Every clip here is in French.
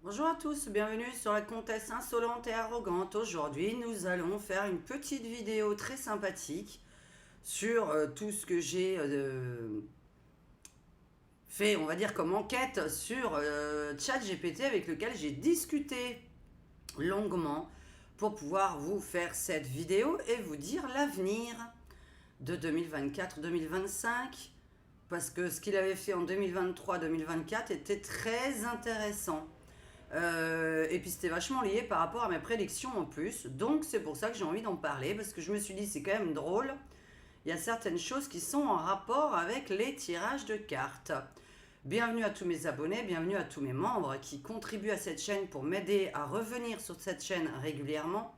Bonjour à tous, bienvenue sur la comtesse insolente et arrogante. Aujourd'hui, nous allons faire une petite vidéo très sympathique sur tout ce que j'ai fait, on va dire, comme enquête sur ChatGPT avec lequel j'ai discuté longuement pour pouvoir vous faire cette vidéo et vous dire l'avenir de 2024-2025 parce que ce qu'il avait fait en 2023-2024 était très intéressant. Et puis c'était vachement lié par rapport à mes prédictions en plus. Donc c'est pour ça que j'ai envie d'en parler, parce que je me suis dit c'est quand même drôle. Il y a certaines choses qui sont en rapport avec les tirages de cartes. Bienvenue à tous mes abonnés, bienvenue à tous mes membres qui contribuent à cette chaîne pour m'aider à revenir sur cette chaîne régulièrement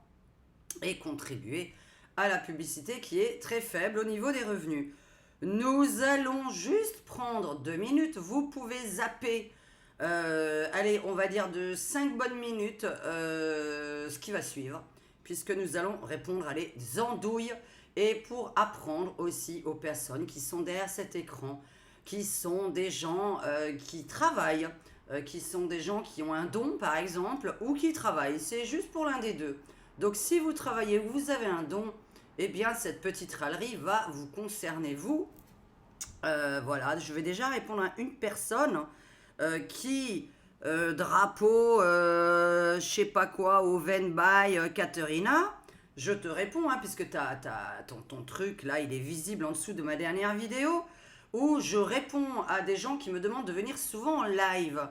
et contribuer à la publicité qui est très faible au niveau des revenus. Nous allons juste prendre 2 minutes. Vous pouvez zapper allez, on va dire de 5 bonnes minutes ce qui va suivre, puisque nous allons répondre à les andouilles et pour apprendre aussi aux personnes qui sont derrière cet écran, qui sont des gens qui travaillent, qui sont des gens qui ont un don par exemple, ou qui travaillent. C'est juste pour l'un des deux. Donc si vous travaillez ou vous avez un don, eh bien cette petite râlerie va vous concerner vous. Voilà, je vais déjà répondre à une personne qui drapeau, je sais pas quoi, au by Katerina. Je te réponds, hein, puisque ton truc là, il est visible en dessous de ma dernière vidéo, où je réponds à des gens qui me demandent de venir souvent en live.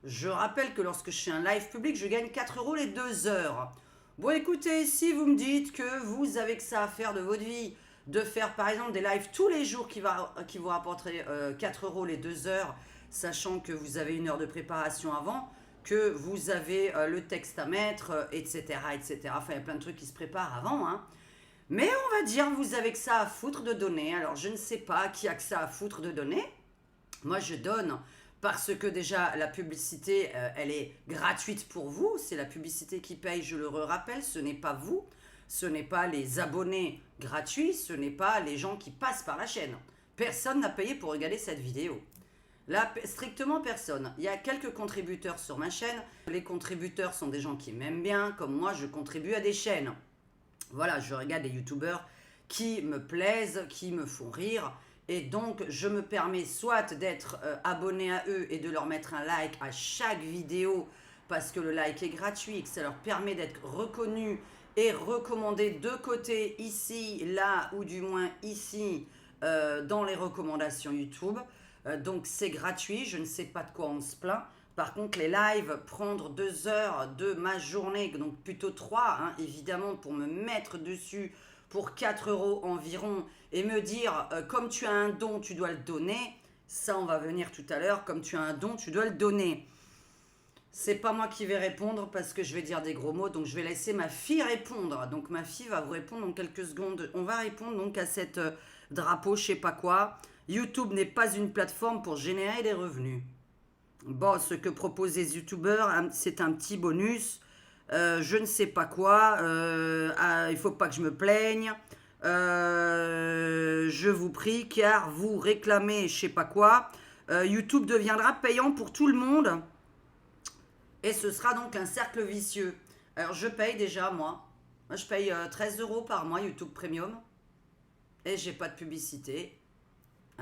Je rappelle que lorsque je fais un live public, je gagne 4 euros les 2 heures. Bon, écoutez, si vous me dites que vous avez que ça à faire de votre vie, de faire par exemple des lives tous les jours qui vous rapporteraient 4 euros les 2 heures, sachant que vous avez une heure de préparation avant, que vous avez le texte à mettre, etc., etc. Enfin, il y a plein de trucs qui se préparent avant, hein. Mais on va dire, vous avez que ça à foutre de donner. Alors, je ne sais pas qui a que ça à foutre de donner. Moi, je donne parce que déjà, la publicité, elle est gratuite pour vous. C'est la publicité qui paye, je le rappelle. Ce n'est pas vous. Ce n'est pas les abonnés gratuits. Ce n'est pas les gens qui passent par la chaîne. Personne n'a payé pour regarder cette vidéo. Là, strictement personne. Il y a quelques contributeurs sur ma chaîne. Les contributeurs sont des gens qui m'aiment bien, comme moi, je contribue à des chaînes. Voilà, je regarde des youtubeurs qui me plaisent, qui me font rire. Et donc, je me permets soit d'être abonné à eux et de leur mettre un like à chaque vidéo parce que le like est gratuit et que ça leur permet d'être reconnus et recommandés de côté ici, là ou du moins ici dans les recommandations YouTube. Donc c'est gratuit, je ne sais pas de quoi on se plaint. Par contre, les lives, prendre 2 heures de ma journée, donc plutôt 3, hein, évidemment, pour me mettre dessus pour 4 euros environ et me dire, comme tu as un don, tu dois le donner. Ça, on va venir tout à l'heure. Comme tu as un don, tu dois le donner. C'est pas moi qui vais répondre parce que je vais dire des gros mots, donc je vais laisser ma fille répondre. Donc ma fille va vous répondre dans quelques secondes. On va répondre donc à cette drapeau, je sais pas quoi. YouTube n'est pas une plateforme pour générer des revenus. Bon, ce que proposent les youtubeurs, c'est un petit bonus. Je ne sais pas quoi. Il faut pas que je me plaigne. Je vous prie, car vous réclamez je sais pas quoi. YouTube deviendra payant pour tout le monde. Et ce sera donc un cercle vicieux. Alors je paye déjà, moi. Moi, je paye 13 euros par mois YouTube Premium. Et j'ai pas de publicité.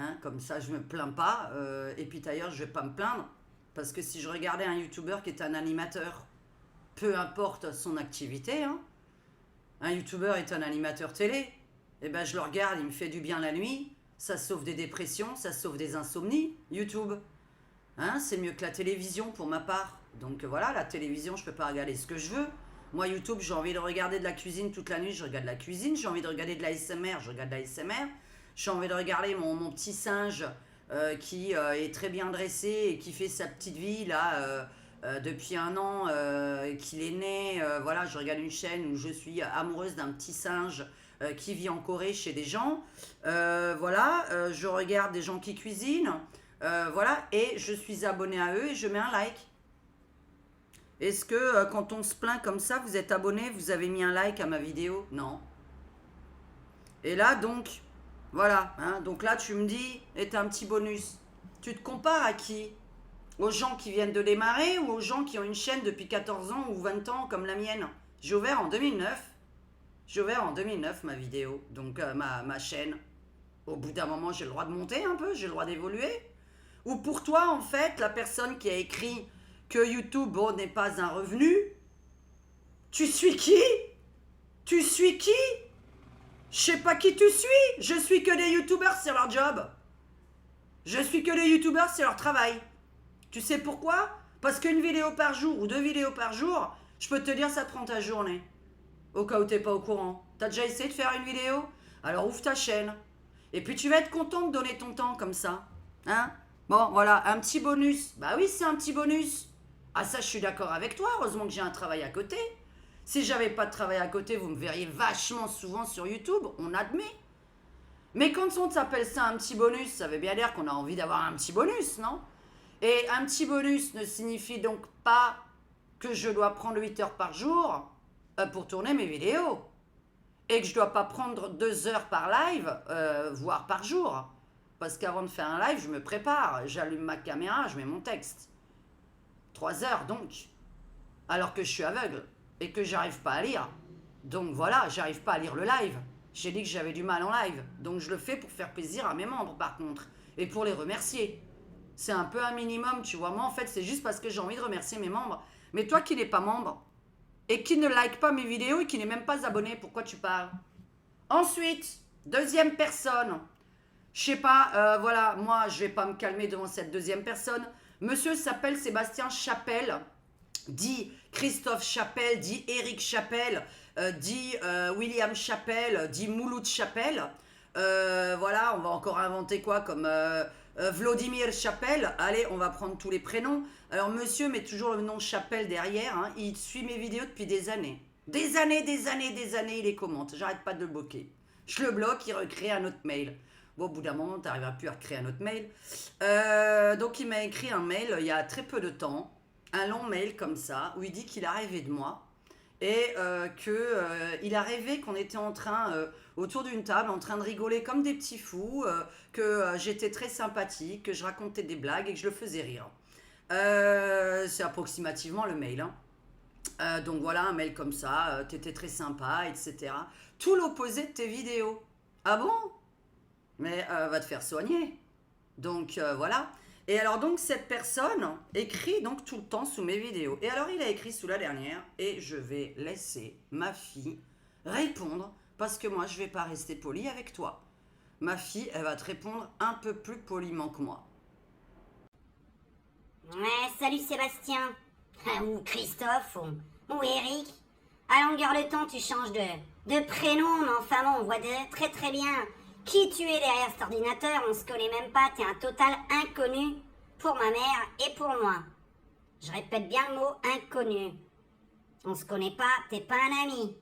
Hein, comme ça, je me plains pas. Et puis d'ailleurs, je vais pas me plaindre. Parce que si je regardais un YouTuber qui est un animateur, peu importe son activité, hein, un YouTuber est un animateur télé, et ben je le regarde, il me fait du bien la nuit, ça sauve des dépressions, ça sauve des insomnies, YouTube. Hein, c'est mieux que la télévision pour ma part. Donc voilà, la télévision, je peux pas regarder ce que je veux. Moi, YouTube, j'ai envie de regarder de la cuisine toute la nuit, je regarde de la cuisine. J'ai envie de regarder de la SMR, je regarde de la SMR. J'ai envie de regarder mon petit singe qui est très bien dressé et qui fait sa petite vie là depuis un an qu'il est né. Voilà, je regarde une chaîne où je suis amoureuse d'un petit singe qui vit en Corée chez des gens. Voilà, je regarde des gens qui cuisinent. Voilà, et je suis abonné à eux et je mets un like. Est-ce que quand on se plaint comme ça, vous êtes abonné, vous avez mis un like à ma vidéo? Non. Et là, donc, voilà. Hein, donc là, tu me dis, et t'as un petit bonus. Tu te compares à qui? Aux gens qui viennent de démarrer ou aux gens qui ont une chaîne depuis 14 ans ou 20 ans comme la mienne? J'ai ouvert en 2009. J'ai ouvert en 2009 ma vidéo, donc ma chaîne. Au bout d'un moment, j'ai le droit de monter un peu, j'ai le droit d'évoluer. Ou pour toi, en fait, la personne qui a écrit que YouTube n'est pas un revenu, tu suis qui? Tu suis qui? Je sais pas qui tu suis. Je suis que des youtubeurs, c'est leur job. Je suis que des youtubeurs, c'est leur travail. Tu sais pourquoi? Parce qu'une vidéo par jour ou 2 vidéos par jour, je peux te dire ça te prend ta journée. Au cas où t'es pas au courant. T'as déjà essayé de faire une vidéo? Alors ouvre ta chaîne. Et puis tu vas être content de donner ton temps comme ça. Hein? Bon, voilà, un petit bonus. Bah oui, c'est un petit bonus. Ah ça, je suis d'accord avec toi. Heureusement que j'ai un travail à côté. Si j'avais pas de travail à côté, vous me verriez vachement souvent sur YouTube, on admet. Mais quand on s'appelle ça un petit bonus, ça veut bien dire qu'on a envie d'avoir un petit bonus, non? Et un petit bonus ne signifie donc pas que je dois prendre 8 heures par jour pour tourner mes vidéos. Et que je dois pas prendre 2 heures par live, voire par jour. Parce qu'avant de faire un live, je me prépare, j'allume ma caméra, je mets mon texte. 3 heures donc. Alors que je suis aveugle et que j'arrive pas à lire. Donc voilà, j'arrive pas à lire le live. J'ai dit que j'avais du mal en live. Donc je le fais pour faire plaisir à mes membres par contre. Et pour les remercier. C'est un peu un minimum, tu vois. Moi en fait, c'est juste parce que j'ai envie de remercier mes membres. Mais toi qui n'es pas membre et qui ne like pas mes vidéos et qui n'est même pas abonné, pourquoi tu parles? Ensuite, deuxième personne. Je sais pas, voilà, moi je vais pas me calmer devant cette deuxième personne. Monsieur s'appelle Sébastien Chapelle, dit Christophe Chapelle, dit Eric Chapelle, dit William Chapelle, dit Mouloud Chapelle. Voilà, on va encore inventer quoi comme Vladimir Chapelle. Allez, on va prendre tous les prénoms. Alors monsieur met toujours le nom Chapelle derrière, hein. Il suit mes vidéos depuis des années. Des années, il les commente. J'arrête pas de le bloquer. Je le bloque, il recrée un autre mail. Bon, au bout d'un moment, tu n'arriveras plus à recréer un autre mail. Donc, il m'a écrit un mail il y a très peu de temps, un long mail comme ça, où il dit qu'il a rêvé de moi et qu'il a rêvé qu'on était en train, autour d'une table, en train de rigoler comme des petits fous, que j'étais très sympathique, que je racontais des blagues et que je le faisais rire. C'est approximativement le mail. Hein. Donc voilà, un mail comme ça, t'étais très sympa, etc. Tout l'opposé de tes vidéos. Ah bon? Mais va te faire soigner. Donc voilà. Et alors donc cette personne écrit donc tout le temps sous mes vidéos. Et alors il a écrit sous la dernière et je vais laisser ma fille répondre parce que moi je vais pas rester poli avec toi. Ma fille, elle va te répondre un peu plus poliment que moi. Ouais, salut Sébastien. Ou Christophe, ou Eric. À longueur de temps, tu changes de prénom, mais enfin bon, on voit très très bien qui tu es derrière cet ordinateur. On se connaît même pas, t'es un total inconnu pour ma mère et pour moi. Je répète bien le mot inconnu. On se connaît pas, t'es pas un ami.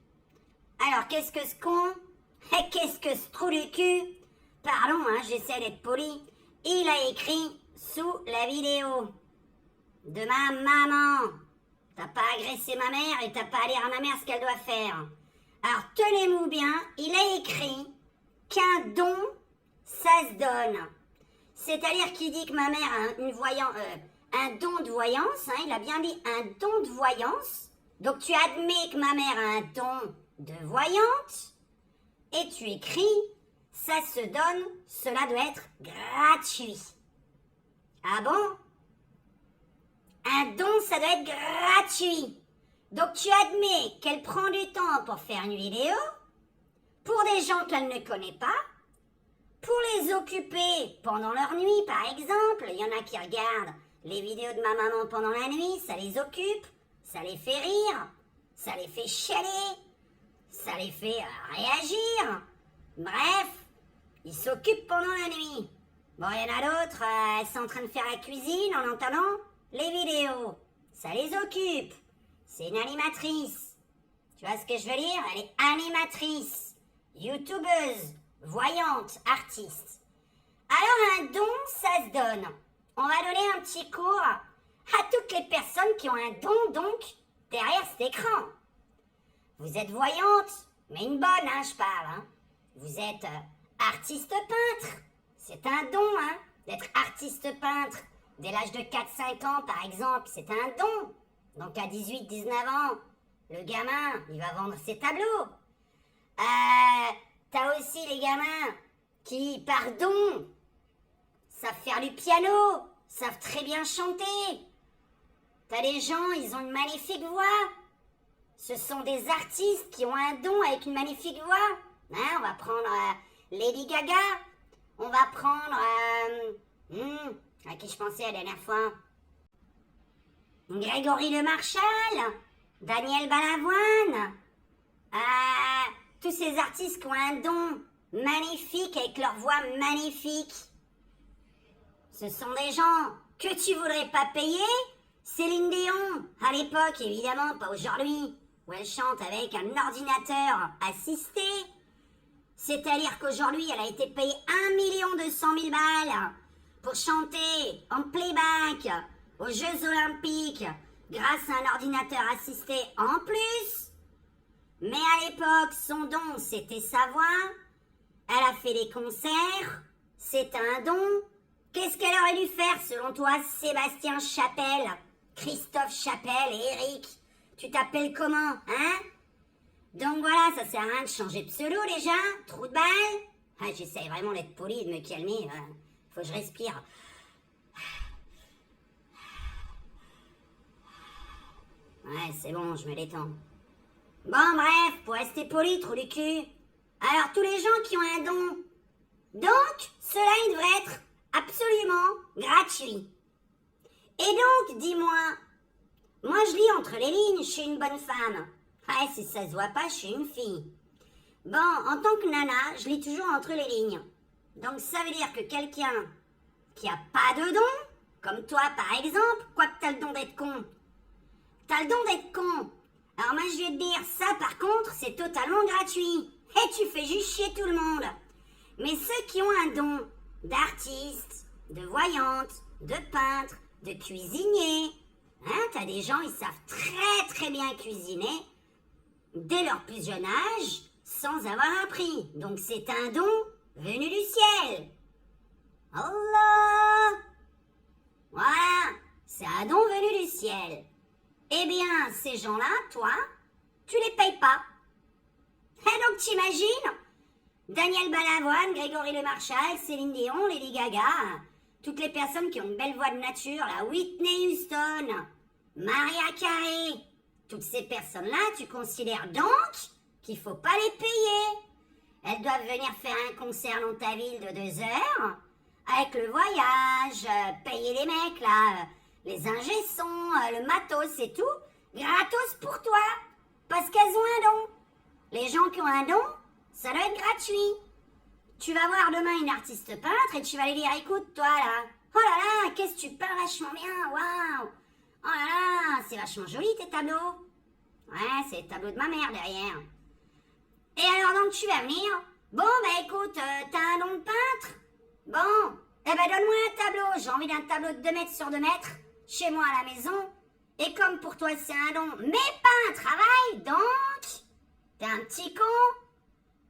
Alors, qu'est-ce que ce con? Et qu'est-ce que ce trou du cul? Pardon, hein, j'essaie d'être poli. Il a écrit sous la vidéo de ma maman. T'as pas agressé ma mère et t'as pas à dire à ma mère ce qu'elle doit faire. Alors tenez-vous bien, il a écrit qu'un don, ça se donne. C'est-à-dire qu'il dit que ma mère a un don de voyance, hein, il a bien dit un don de voyance. Donc tu admets que ma mère a un don de voyante et tu écris ça se donne, cela doit être gratuit. Ah bon? Un don, ça doit être gratuit. Donc tu admets qu'elle prend du temps pour faire une vidéo, pour des gens qu'elle ne connaît pas, pour les occuper pendant leur nuit par exemple. Il y en a qui regardent les vidéos de ma maman pendant la nuit, ça les occupe, ça les fait rire, ça les fait chialer, ça les fait réagir. Bref, ils s'occupent pendant la nuit. Bon, il y en a d'autres, elles sont en train de faire la cuisine en entendant les vidéos. Ça les occupe. C'est une animatrice. Tu vois ce que je veux dire? Elle est animatrice, youtubeuse, voyante, artiste. Alors un don, ça se donne. On va donner un petit cours à toutes les personnes qui ont un don, donc, derrière cet écran. Vous êtes voyante, mais une bonne, hein, je parle. Hein. Vous êtes artiste peintre. C'est un don, hein, d'être artiste peintre. dès l'âge de 4-5 ans, par exemple, c'est un don. Donc à 18-19 ans, le gamin, il va vendre ses tableaux. T'as aussi les gamins qui, par don, savent faire du piano, savent très bien chanter. T'as des gens, ils ont une magnifique voix. Ce sont des artistes qui ont un don avec une magnifique voix. Hein, on va prendre Lady Gaga. On va prendre... à qui je pensais la dernière fois? Grégory Le Marchal. Daniel Balavoine. Tous ces artistes qui ont un don magnifique avec leur voix magnifique. Ce sont des gens que tu voudrais pas payer. Céline Dion, à l'époque évidemment, pas aujourd'hui, où elle chante avec un ordinateur assisté. C'est-à-dire qu'aujourd'hui, elle a été payée 1 200 000 balles pour chanter en playback aux Jeux Olympiques grâce à un ordinateur assisté en plus. Mais à l'époque, son don, c'était sa voix. Elle a fait des concerts. C'est un don. Qu'est-ce qu'elle aurait dû faire, selon toi, Sébastien Chapelle, Christophe Chapelle et Eric? Tu t'appelles comment, hein? Donc voilà, ça sert à rien de changer de pseudo déjà. Trou de balle. J'essaye vraiment d'être poli, de me calmer. Faut que je respire. Ouais, c'est bon, je me détends. Bon, bref, pour rester poli, trou du cul. Alors, tous les gens qui ont un don. Donc, cela, il devrait être absolument gratuit. Et donc, dis-moi, moi je lis entre les lignes, je suis une bonne femme. Ouais, si ça se voit pas, je suis une fille. Bon, en tant que nana, je lis toujours entre les lignes. Donc ça veut dire que quelqu'un qui a pas de don, comme toi par exemple, quoi que t'as le don d'être con. T'as le don d'être con. Alors moi je vais te dire, ça par contre, c'est totalement gratuit. Et tu fais juste chier tout le monde. Mais ceux qui ont un don d'artiste, de voyante, de peintre, de cuisinier, hein, t'as des gens, ils savent très très bien cuisiner dès leur plus jeune âge, sans avoir appris. Donc c'est un don venu du ciel. Allah! Voilà, c'est un don venu du ciel. Eh bien, ces gens-là, toi, tu les payes pas. Et donc t'imagines Daniel Balavoine, Grégory Le Marchal, Céline Dion, Lady Gaga, toutes les personnes qui ont une belle voix de nature, la Whitney Houston, Maria Carey, toutes ces personnes-là, tu considères donc qu'il faut pas les payer. Elles doivent venir faire un concert dans ta ville de 2 heures, avec le voyage, payer les mecs là, les ingé-sons, le matos et tout, gratos pour toi, parce qu'elles ont un don. Les gens qui ont un don, ça doit être gratuit. Tu vas voir demain une artiste peintre et tu vas lui dire, écoute toi là, oh là là, qu'est-ce que tu peins vachement bien, waouh. Oh là là, c'est vachement joli tes tableaux. Ouais, c'est le tableau de ma mère derrière. Et alors donc tu vas venir, bon bah écoute, t'as un don de peintre? Bon, eh ben donne-moi un tableau, j'ai envie d'un tableau de 2 mètres sur 2 mètres, chez moi à la maison. Et comme pour toi c'est un don, mais pas un travail, donc t'es un petit con.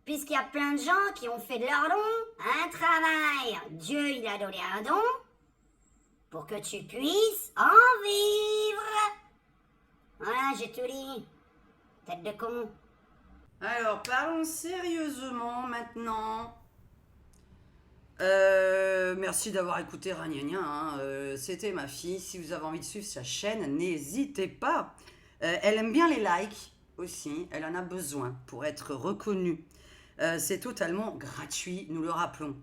Puisqu'il y a plein de gens qui ont fait de leur don un travail. Dieu, il a donné un don pour que tu puisses en vivre. Voilà, j'ai tout dit. Tête de con. Alors, parlons sérieusement maintenant. Merci d'avoir écouté Ragnagna, hein. C'était ma fille. Si vous avez envie de suivre sa chaîne, n'hésitez pas. Elle aime bien les likes aussi. Elle en a besoin pour être reconnue. C'est totalement gratuit, nous le rappelons.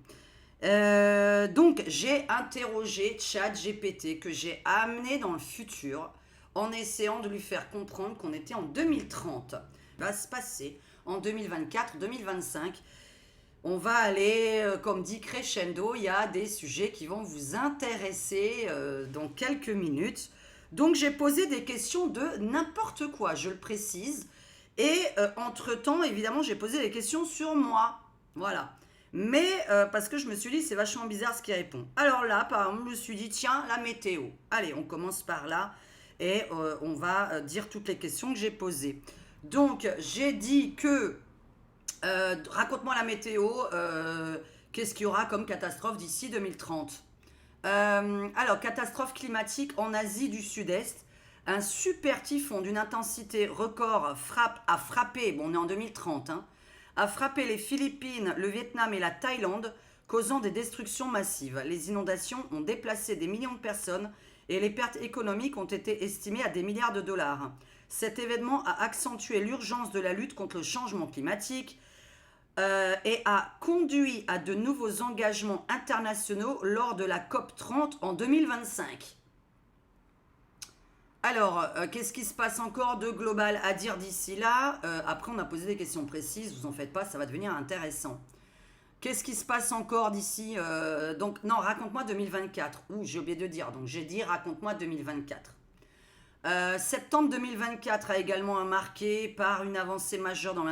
Donc, j'ai interrogé ChatGPT que j'ai amené dans le futur en essayant de lui faire comprendre qu'on était en 2030. Va se passer en 2024-2025. On va aller, comme dit crescendo, il y a des sujets qui vont vous intéresser dans quelques minutes. Donc, j'ai posé des questions de n'importe quoi, je le précise. Et entre-temps, évidemment, j'ai posé des questions sur moi. Voilà. Mais parce que je me suis dit, c'est vachement bizarre ce qu'il répond. Alors là, par exemple, je me suis dit, tiens, la météo. Allez, on commence par là. Et on va dire toutes les questions que j'ai posées. Donc, j'ai dit que, raconte-moi la météo, qu'est-ce qu'il y aura comme catastrophe d'ici 2030 ? Alors, catastrophe climatique en Asie du Sud-Est. Un super typhon d'une intensité record a frappé, bon on est en 2030, hein, a frappé les Philippines, le Vietnam et la Thaïlande, causant des destructions massives. Les inondations ont déplacé des millions de personnes et les pertes économiques ont été estimées à des milliards de dollars. Cet événement a accentué l'urgence de la lutte contre le changement climatique et a conduit à de nouveaux engagements internationaux lors de la COP30 en 2025. Alors, qu'est-ce qui se passe encore de global à dire d'ici là? Après, on a posé des questions précises, vous en faites pas, ça va devenir intéressant. Qu'est-ce qui se passe encore d'ici Donc, non, raconte-moi 2024. Ouh, j'ai oublié de dire, donc j'ai dit raconte-moi 2024. Septembre 2024 a également marqué par une avancée majeure dans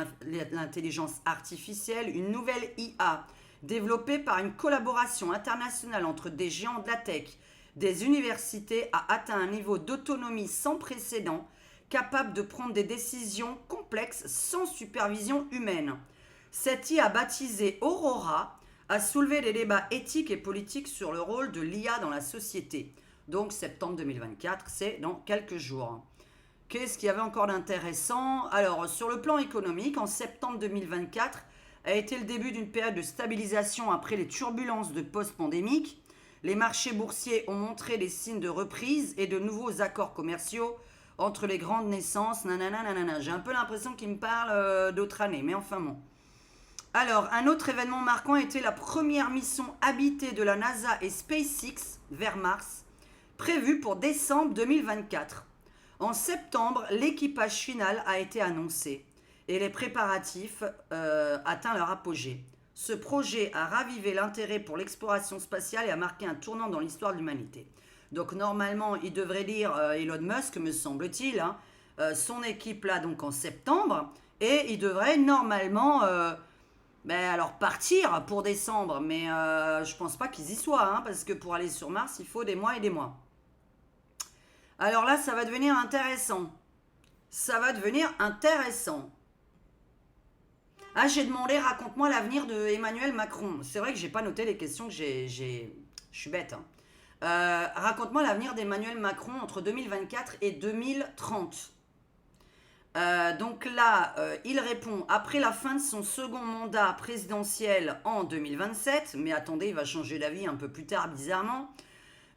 l'intelligence artificielle, une nouvelle IA développée par une collaboration internationale entre des géants de la tech, des universités, a atteint un niveau d'autonomie sans précédent, capable de prendre des décisions complexes sans supervision humaine. Cette IA baptisée Aurora a soulevé des débats éthiques et politiques sur le rôle de l'IA dans la société. Donc septembre 2024, c'est dans quelques jours. Qu'est-ce qu'il y avait encore d'intéressant? Alors sur le plan économique, en septembre 2024 a été le début d'une période de stabilisation après les turbulences de post-pandémique. Les marchés boursiers ont montré des signes de reprise et de nouveaux accords commerciaux entre les grandes naissances. Nanana. J'ai un peu l'impression qu'il me parle d'autres années, mais enfin bon. Alors, un autre événement marquant était la première mission habitée de la NASA et SpaceX vers Mars, prévue pour décembre 2024. En septembre, l'équipage final a été annoncé et les préparatifs atteignent leur apogée. Ce projet a ravivé l'intérêt pour l'exploration spatiale et a marqué un tournant dans l'histoire de l'humanité. Donc normalement, il devrait lire Elon Musk, me semble-t-il, hein, son équipe là donc en septembre, et il devrait normalement alors partir pour décembre, mais je pense pas qu'ils y soient, hein, parce que pour aller sur Mars, il faut des mois et des mois. Alors là, ça va devenir intéressant. Ça va devenir intéressant. Ah, j'ai demandé, raconte-moi l'avenir de Emmanuel Macron. C'est vrai que j'ai pas noté les questions que j'ai. Je suis bête. Hein. Raconte-moi l'avenir d'Emmanuel Macron entre 2024 et 2030. Donc là, il répond après la fin de son second mandat présidentiel en 2027, mais attendez, il va changer d'avis un peu plus tard, bizarrement.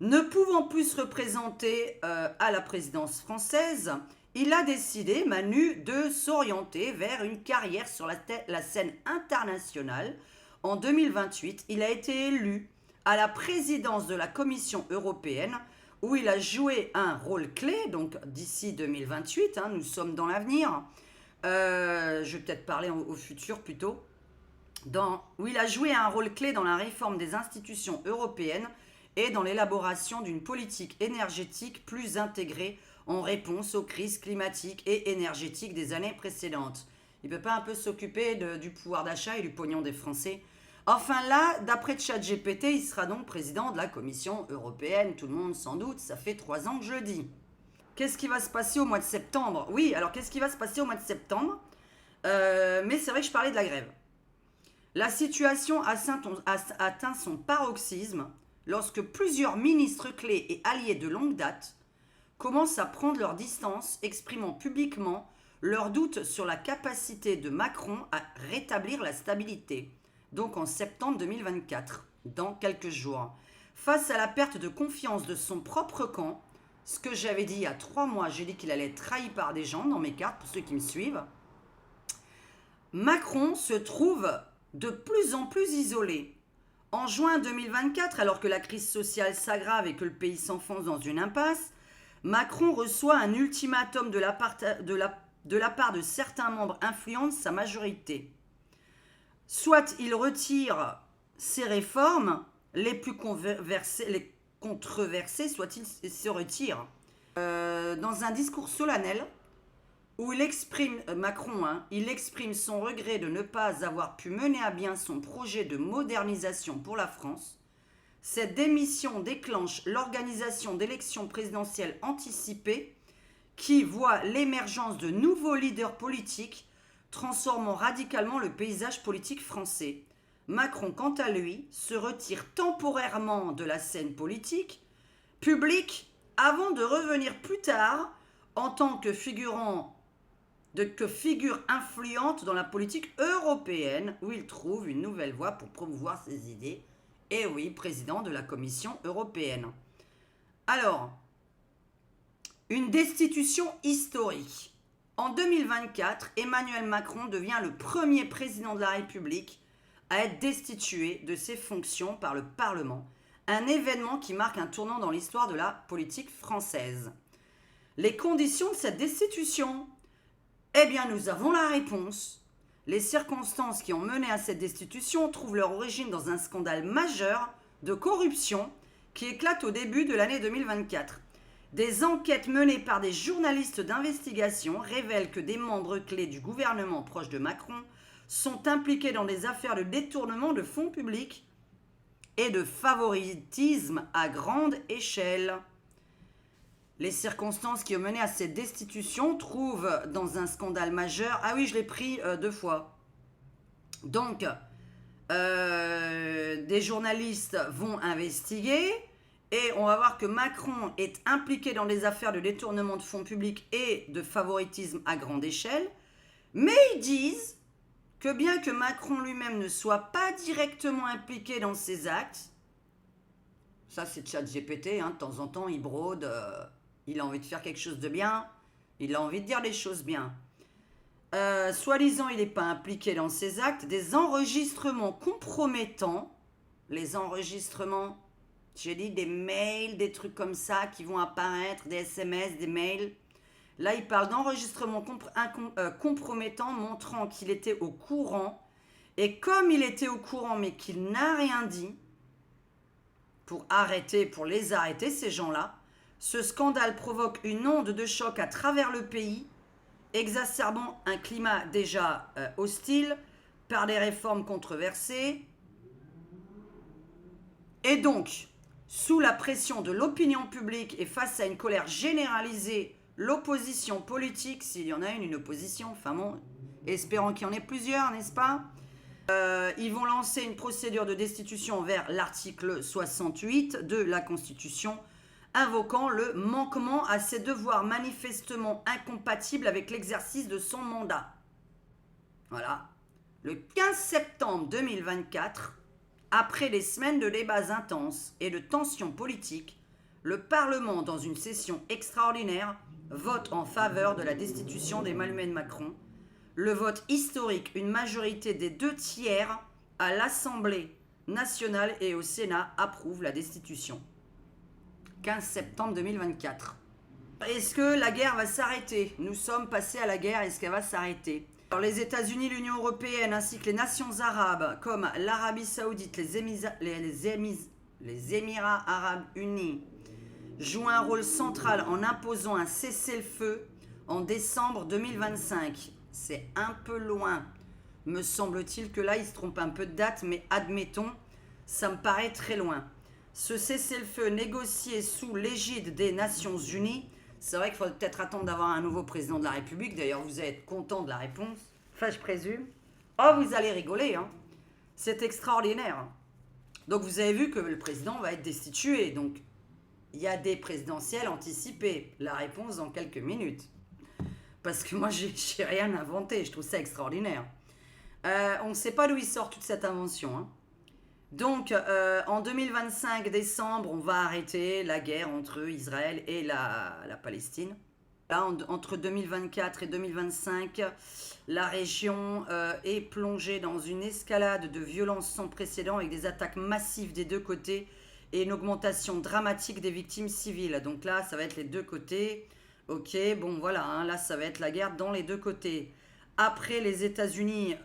Ne pouvant plus se représenter à la présidence française, il a décidé, Manu, de s'orienter vers une carrière sur la scène internationale. En 2028, il a été élu à la présidence de la Commission européenne, où il a joué un rôle clé, donc d'ici 2028, hein, nous sommes dans l'avenir, je vais peut-être parler au futur plutôt, où il a joué un rôle clé dans la réforme des institutions européennes et dans l'élaboration d'une politique énergétique plus intégrée en réponse aux crises climatiques et énergétiques des années précédentes. Il ne peut pas un peu s'occuper du pouvoir d'achat et du pognon des Français? Enfin là, d'après ChatGPT, il sera donc président de la Commission européenne, tout le monde sans doute, ça fait 3 ans que je le dis. Qu'est-ce qui va se passer au mois de septembre? Oui, alors qu'est-ce qui va se passer au mois de septembre? Mais c'est vrai que je parlais de la grève. La situation a atteint son paroxysme lorsque plusieurs ministres clés et alliés de longue date commencent à prendre leur distance, exprimant publiquement leurs doutes sur la capacité de Macron à rétablir la stabilité. Donc en septembre 2024, dans quelques jours. Face à la perte de confiance de son propre camp, ce que j'avais dit il y a 3 mois, j'ai dit qu'il allait être trahi par des gens dans mes cartes, pour ceux qui me suivent, Macron se trouve de plus en plus isolé. En juin 2024, alors que la crise sociale s'aggrave et que le pays s'enfonce dans une impasse, Macron reçoit un ultimatum de la part de certains membres influents de sa majorité. Soit il retire ses réformes les plus controversées, soit il se retire. Dans un discours solennel où il exprime, Macron, il exprime son regret de ne pas avoir pu mener à bien son projet de modernisation pour la France. Cette démission déclenche l'organisation d'élections présidentielles anticipées qui voient l'émergence de nouveaux leaders politiques transformant radicalement le paysage politique français. Macron, quant à lui, se retire temporairement de la scène politique, publique, avant de revenir plus tard en tant que figure influente dans la politique européenne, où il trouve une nouvelle voie pour promouvoir ses idées. Et oui, président de la Commission européenne. Alors, une destitution historique. En 2024, Emmanuel Macron devient le premier président de la République à être destitué de ses fonctions par le Parlement, un événement qui marque un tournant dans l'histoire de la politique française. Les conditions de cette destitution? Eh bien, nous avons la réponse. Les circonstances qui ont mené à cette destitution trouvent leur origine dans un scandale majeur de corruption qui éclate au début de l'année 2024. Des enquêtes menées par des journalistes d'investigation révèlent que des membres clés du gouvernement proche de Macron sont impliqués dans des affaires de détournement de fonds publics et de favoritisme à grande échelle. Les circonstances qui ont mené à cette destitution trouvent dans un scandale majeur... Ah oui, je l'ai pris 2 fois. Donc, des journalistes vont investiguer et on va voir que Macron est impliqué dans des affaires de détournement de fonds publics et de favoritisme à grande échelle. Mais ils disent que bien que Macron lui-même ne soit pas directement impliqué dans ces actes, ça c'est ChatGPT, de temps en temps il brode, il a envie de faire quelque chose de bien, il a envie de dire des choses bien. Soi-disant il n'est pas impliqué dans ces actes, des enregistrements compromettants, les enregistrements, j'ai dit des mails, des trucs comme ça qui vont apparaître, des SMS, des mails. Là, il parle d'enregistrements compromettants montrant qu'il était au courant. Et comme il était au courant mais qu'il n'a rien dit pour les arrêter, ces gens-là, ce scandale provoque une onde de choc à travers le pays, exacerbant un climat déjà hostile par des réformes controversées. Et donc, sous la pression de l'opinion publique et face à une colère généralisée, l'opposition politique, s'il y en a une opposition, enfin bon, espérons qu'il y en ait plusieurs, n'est-ce pas? Ils vont lancer une procédure de destitution vers l'article 68 de la Constitution, invoquant le manquement à ses devoirs manifestement incompatibles avec l'exercice de son mandat. Voilà. Le 15 septembre 2024, après des semaines de débats intenses et de tensions politiques, le Parlement, dans une session extraordinaire, vote en faveur de la destitution d'Emmanuel Macron. Le vote historique, une majorité des 2/3 à l'Assemblée nationale et au Sénat approuve la destitution. 15 septembre 2024. Est-ce que la guerre va s'arrêter? Nous sommes passés à la guerre, est-ce qu'elle va s'arrêter? Alors, les États-Unis, l'Union européenne ainsi que les nations arabes comme l'Arabie saoudite, les Émirats arabes unis jouent un rôle central en imposant un cessez-le-feu en décembre 2025. C'est un peu loin. Me semble-t-il que là, il se trompe un peu de date, mais admettons, ça me paraît très loin. Ce cessez-le-feu négocié sous l'égide des Nations Unies, c'est vrai qu'il faudrait peut-être attendre d'avoir un nouveau président de la République. D'ailleurs, vous allez être content de la réponse. Enfin, je présume. Oh, vous allez rigoler, hein. C'est extraordinaire. Donc, vous avez vu que le président va être destitué. Donc, il y a des présidentielles anticipées. La réponse dans quelques minutes. Parce que moi, j'ai rien inventé. Je trouve ça extraordinaire. On ne sait pas d'où il sort toute cette invention, hein. Donc, en 2025, décembre, on va arrêter la guerre entre Israël et la Palestine. Là, entre 2024 et 2025, la région est plongée dans une escalade de violence sans précédent avec des attaques massives des deux côtés et une augmentation dramatique des victimes civiles. Donc là, ça va être les deux côtés. Ok, bon voilà, hein, là, ça va être la guerre dans les deux côtés. Après les États-Unis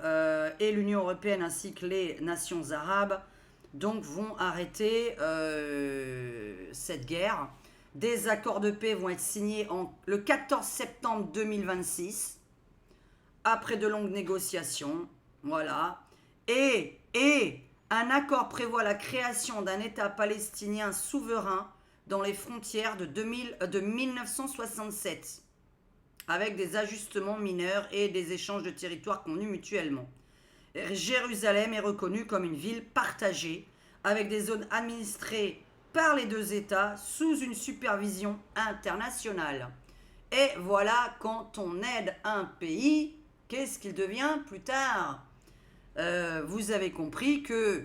et l'Union européenne ainsi que les nations arabes, donc vont arrêter cette guerre. Des accords de paix vont être signés le 14 septembre 2026, après de longues négociations, voilà. Et un accord prévoit la création d'un État palestinien souverain dans les frontières de 1967, avec des ajustements mineurs et des échanges de territoires convenus mutuellement. Jérusalem est reconnue comme une ville partagée, avec des zones administrées par les deux États sous une supervision internationale. Et voilà, quand on aide un pays, qu'est-ce qu'il devient plus tard? Vous avez compris que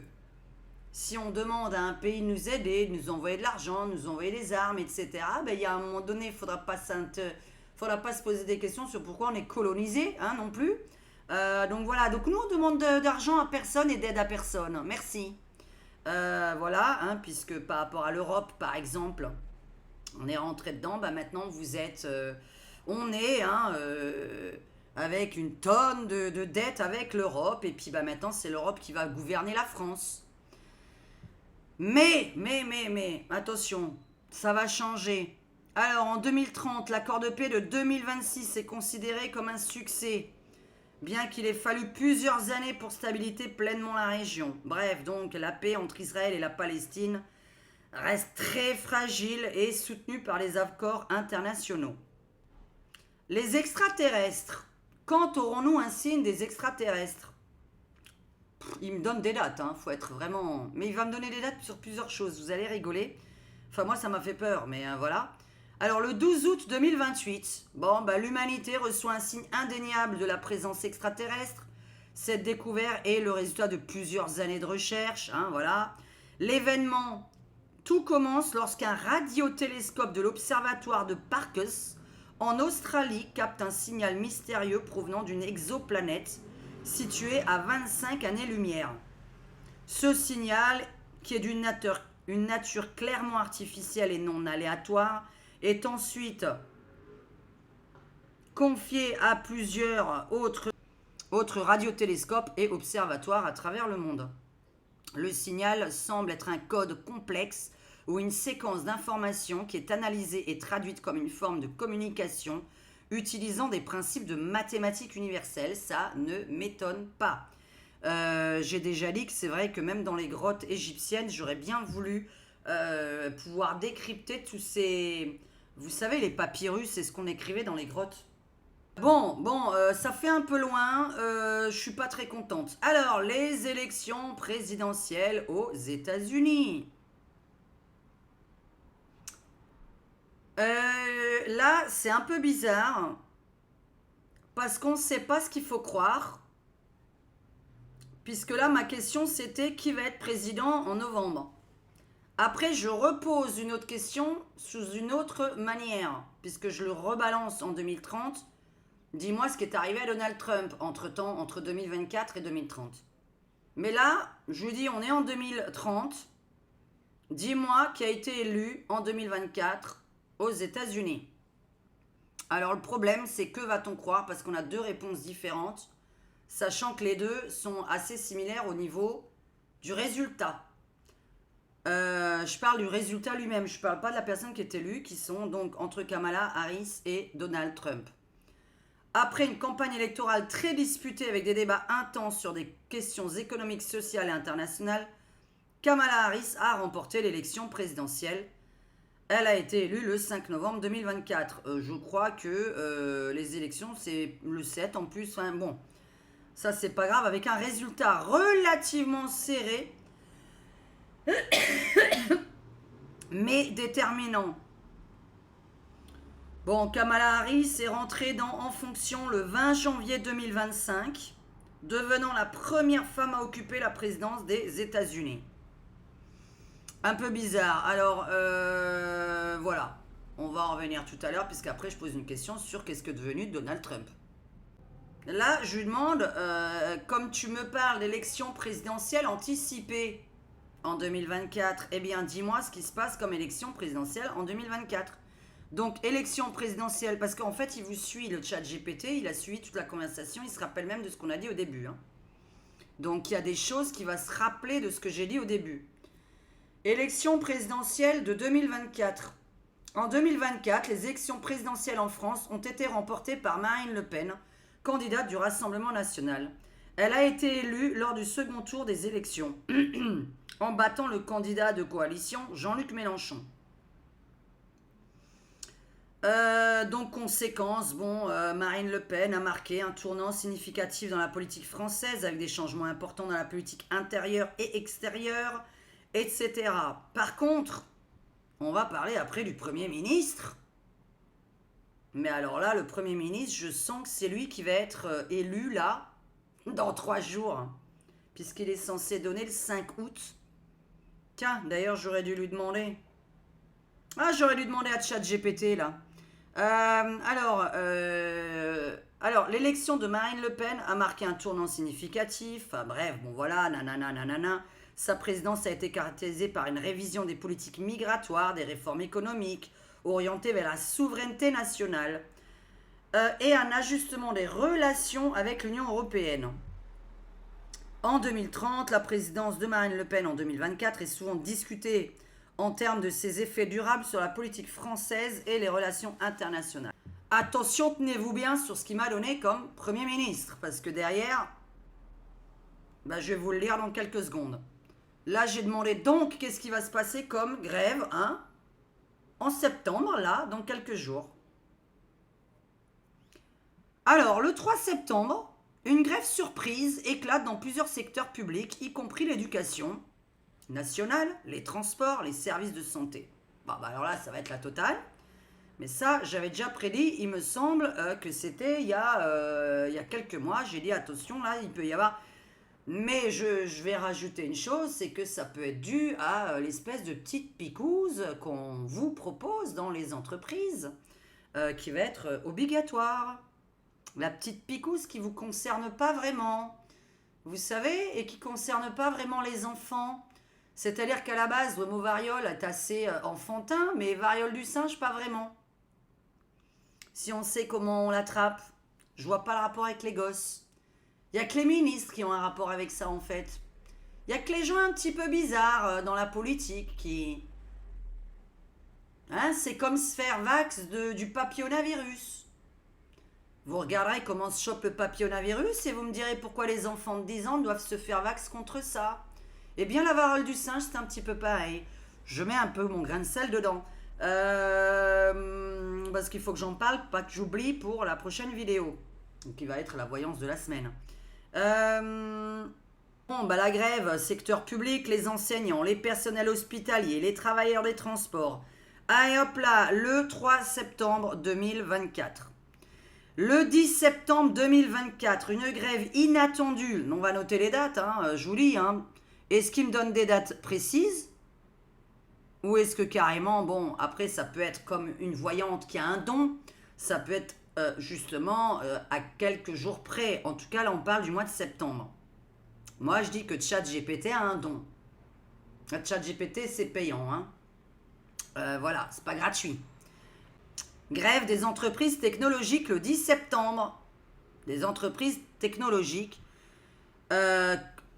si on demande à un pays de nous aider, de nous envoyer de l'argent, de nous envoyer des armes, etc., ben, il y a un moment donné, il ne faudra pas se poser des questions sur pourquoi on est colonisé, hein, non plus. Donc voilà, donc nous on demande d'argent à personne et d'aide à personne. Merci. Voilà, hein, puisque par rapport à l'Europe, par exemple, on est rentré dedans, bah maintenant vous êtes... on est hein, avec une tonne de dettes avec l'Europe, et puis bah maintenant c'est l'Europe qui va gouverner la France. Mais, attention, ça va changer. Alors en 2030, l'accord de paix de 2026 est considéré comme un succès, bien qu'il ait fallu plusieurs années pour stabiliser pleinement la région. Bref, donc la paix entre Israël et la Palestine reste très fragile et soutenue par les accords internationaux. Les extraterrestres. Quand aurons-nous un signe des extraterrestres? Il me donne des dates, hein, faut être vraiment... Mais il va me donner des dates sur plusieurs choses, vous allez rigoler. Enfin, moi, ça m'a fait peur, mais voilà. Alors, le 12 août 2028, bon, bah, l'humanité reçoit un signe indéniable de la présence extraterrestre. Cette découverte est le résultat de plusieurs années de recherche, hein, voilà. L'événement, tout commence lorsqu'un radiotélescope de l'observatoire de Parkes, en Australie, capte un signal mystérieux provenant d'une exoplanète située à 25 années-lumière. Ce signal, qui est d'une nature clairement artificielle et non aléatoire, est ensuite confié à plusieurs autres radiotélescopes et observatoires à travers le monde. Le signal semble être un code complexe ou une séquence d'informations qui est analysée et traduite comme une forme de communication utilisant des principes de mathématiques universelles. Ça ne m'étonne pas. J'ai déjà dit que c'est vrai que même dans les grottes égyptiennes, j'aurais bien voulu pouvoir décrypter tous ces... Vous savez, les papyrus, c'est ce qu'on écrivait dans les grottes. Bon, ça fait un peu loin, je suis pas très contente. Alors, les élections présidentielles aux États-Unis. Là, c'est un peu bizarre, parce qu'on ne sait pas ce qu'il faut croire, puisque là, ma question, c'était qui va être président en novembre. Après, je repose une autre question sous une autre manière, puisque je le rebalance en 2030. Dis-moi ce qui est arrivé à Donald Trump entre-temps, entre 2024 et 2030. Mais là, je vous dis, on est en 2030. Dis-moi qui a été élu en 2024 aux États-Unis. Alors le problème, c'est que va-t-on croire? Parce qu'on a deux réponses différentes, sachant que les deux sont assez similaires au niveau du résultat. Je parle du résultat lui-même, je ne parle pas de la personne qui est élue, qui sont donc entre Kamala Harris et Donald Trump. Après une campagne électorale très disputée avec des débats intenses sur des questions économiques, sociales et internationales, Kamala Harris a remporté l'élection présidentielle. Elle a été élue le 5 novembre 2024. Je crois que les élections, c'est le 7 en plus. Enfin, bon, ça c'est pas grave. Avec un résultat relativement serré, mais déterminant. Bon, Kamala Harris est rentrée en fonction le 20 janvier 2025, devenant la première femme à occuper la présidence des États-Unis. Un peu bizarre. Alors, voilà. On va en revenir tout à l'heure, puisqu'après, je pose une question sur qu'est-ce que est devenu Donald Trump. Là, je lui demande, comme tu me parles d'élection présidentielle anticipée en 2024, eh bien, dis-moi ce qui se passe comme élection présidentielle en 2024. Donc, élection présidentielle, parce qu'en fait, il vous suit, le chat GPT, il a suivi toute la conversation, il se rappelle même de ce qu'on a dit au début. Hein. Donc, il y a des choses qui vont se rappeler de ce que j'ai dit au début. Élection présidentielle de 2024. En 2024, les élections présidentielles en France ont été remportées par Marine Le Pen, candidate du Rassemblement national. Elle a été élue lors du second tour des élections, en battant le candidat de coalition Jean-Luc Mélenchon. Donc, conséquence, bon, Marine Le Pen a marqué un tournant significatif dans la politique française avec des changements importants dans la politique intérieure et extérieure, etc. Par contre, on va parler après du Premier ministre. Mais alors là, le Premier ministre, je sens que c'est lui qui va être élu là, dans 3 jours, puisqu'il est censé donner le 5 août. Tiens, d'ailleurs, j'aurais dû lui demander. Ah, j'aurais dû demander à ChatGPT là. Alors, l'élection de Marine Le Pen a marqué un tournant significatif. Enfin, bref, bon voilà, nanana, nanana. Sa présidence a été caractérisée par une révision des politiques migratoires, des réformes économiques, orientées vers la souveraineté nationale, et un ajustement des relations avec l'Union européenne. En 2030, la présidence de Marine Le Pen en 2024 est souvent discutée en termes de ses effets durables sur la politique française et les relations internationales. Attention, tenez-vous bien sur ce qu'il m'a donné comme Premier ministre, parce que derrière, je vais vous le lire dans quelques secondes. Là, j'ai demandé donc qu'est-ce qui va se passer comme grève, en septembre, là, dans quelques jours. Alors, le 3 septembre, une grève surprise éclate dans plusieurs secteurs publics, y compris l'éducation nationale, les transports, les services de santé. Alors là, ça va être la totale. Mais ça, j'avais déjà prédit, il me semble que c'était il y a quelques mois. J'ai dit, attention, là, il peut y avoir... Mais je vais rajouter une chose, c'est que ça peut être dû à l'espèce de petite picouse qu'on vous propose dans les entreprises, qui va être obligatoire. La petite picouse qui ne vous concerne pas vraiment, vous savez, et qui ne concerne pas vraiment les enfants. C'est-à-dire qu'à la base, le mot variole est assez enfantin, mais variole du singe, pas vraiment. Si on sait comment on l'attrape, je vois pas le rapport avec les gosses. Il n'y a que les ministres qui ont un rapport avec ça, en fait. Il n'y a que les gens un petit peu bizarres dans la politique qui... c'est comme se faire vax du papillonavirus. Vous regarderez comment se chope le papillonavirus et vous me direz pourquoi les enfants de 10 ans doivent se faire vax contre ça. Eh bien, la variole du singe, c'est un petit peu pareil. Je mets un peu mon grain de sel dedans. Parce qu'il faut que j'en parle, pas que j'oublie pour la prochaine vidéo, qui va être la voyance de la semaine. La grève, secteur public, les enseignants, les personnels hospitaliers, les travailleurs des transports. Allez hop là, le 3 septembre 2024. Le 10 septembre 2024, une grève inattendue. On va noter les dates, je vous lis. Est-ce qu'il me donne des dates précises? Ou est-ce que carrément, après ça peut être comme une voyante qui a un don, ça peut être justement à quelques jours près. En tout cas, là on parle du mois de septembre. Moi je dis que ChatGPT a un don. ChatGPT c'est payant. Voilà, c'est pas gratuit. Grève des entreprises technologiques le 10 septembre. Des entreprises technologiques.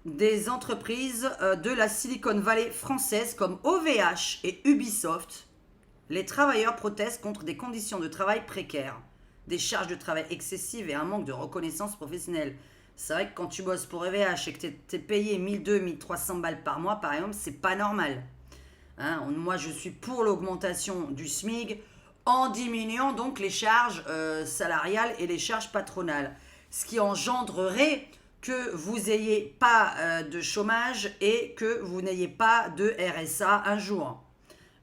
Des entreprises de la Silicon Valley française comme OVH et Ubisoft. Les travailleurs protestent contre des conditions de travail précaires, des charges de travail excessives et un manque de reconnaissance professionnelle. C'est vrai que quand tu bosses pour OVH et que tu es payé 1200-1300 balles par mois, par exemple, c'est pas normal. Moi, je suis pour l'augmentation du SMIC en diminuant donc les charges salariales et les charges patronales. Ce qui engendrerait que vous n'ayez pas de chômage et que vous n'ayez pas de RSA un jour.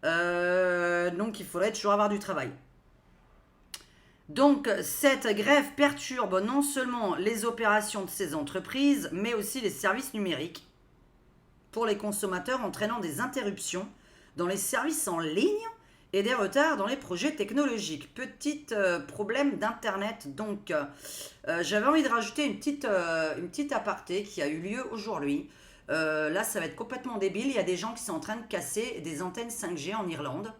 Donc, il faudrait toujours avoir du travail. Donc, cette grève perturbe non seulement les opérations de ces entreprises, mais aussi les services numériques pour les consommateurs, entraînant des interruptions dans les services en ligne et des retards dans les projets technologiques. Petit problème d'Internet. Donc, j'avais envie de rajouter une petite aparté qui a eu lieu aujourd'hui. Là, ça va être complètement débile. Il y a des gens qui sont en train de casser des antennes 5G en Irlande.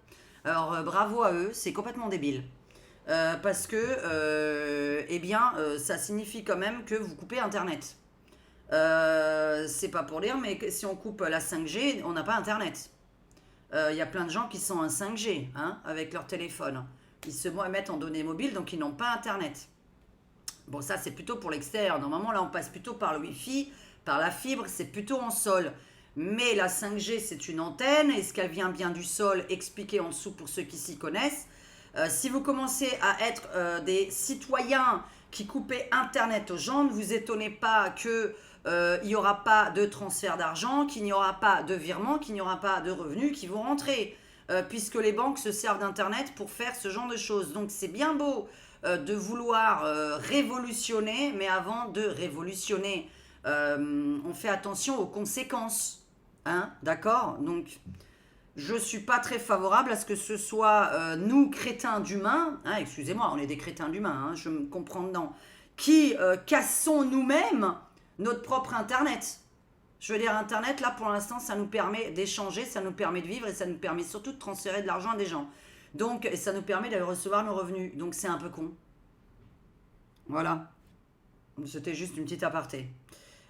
Alors, bravo à eux, c'est complètement débile. Parce que, ça signifie quand même que vous coupez Internet. C'est pas pour dire, mais si on coupe la 5G, on n'a pas Internet. Il y a plein de gens qui sont en 5G avec leur téléphone. Ils se mettent en données mobiles, donc ils n'ont pas Internet. Bon, ça, c'est plutôt pour l'extérieur. Normalement, là, on passe plutôt par le Wi-Fi, par la fibre, c'est plutôt en sol. Mais la 5G, c'est une antenne. Est-ce qu'elle vient bien du sol? Expliquez en dessous pour ceux qui s'y connaissent. Si vous commencez à être des citoyens qui coupaient Internet aux gens, ne vous étonnez pas qu'il n'y aura pas de transfert d'argent, qu'il n'y aura pas de virement, qu'il n'y aura pas de revenus qui vont rentrer, puisque les banques se servent d'Internet pour faire ce genre de choses. Donc c'est bien beau de vouloir révolutionner, mais avant de révolutionner, on fait attention aux conséquences. Hein, d'accord? Donc, je ne suis pas très favorable à ce que ce soit nous, crétins d'humains, hein, excusez-moi, on est des crétins d'humains, hein, je me comprends dedans, qui cassons nous-mêmes notre propre Internet. Je veux dire, Internet, là, pour l'instant, ça nous permet d'échanger, ça nous permet de vivre et ça nous permet surtout de transférer de l'argent à des gens. Donc, et ça nous permet de recevoir nos revenus. Donc, c'est un peu con. Voilà. C'était juste une petite aparté.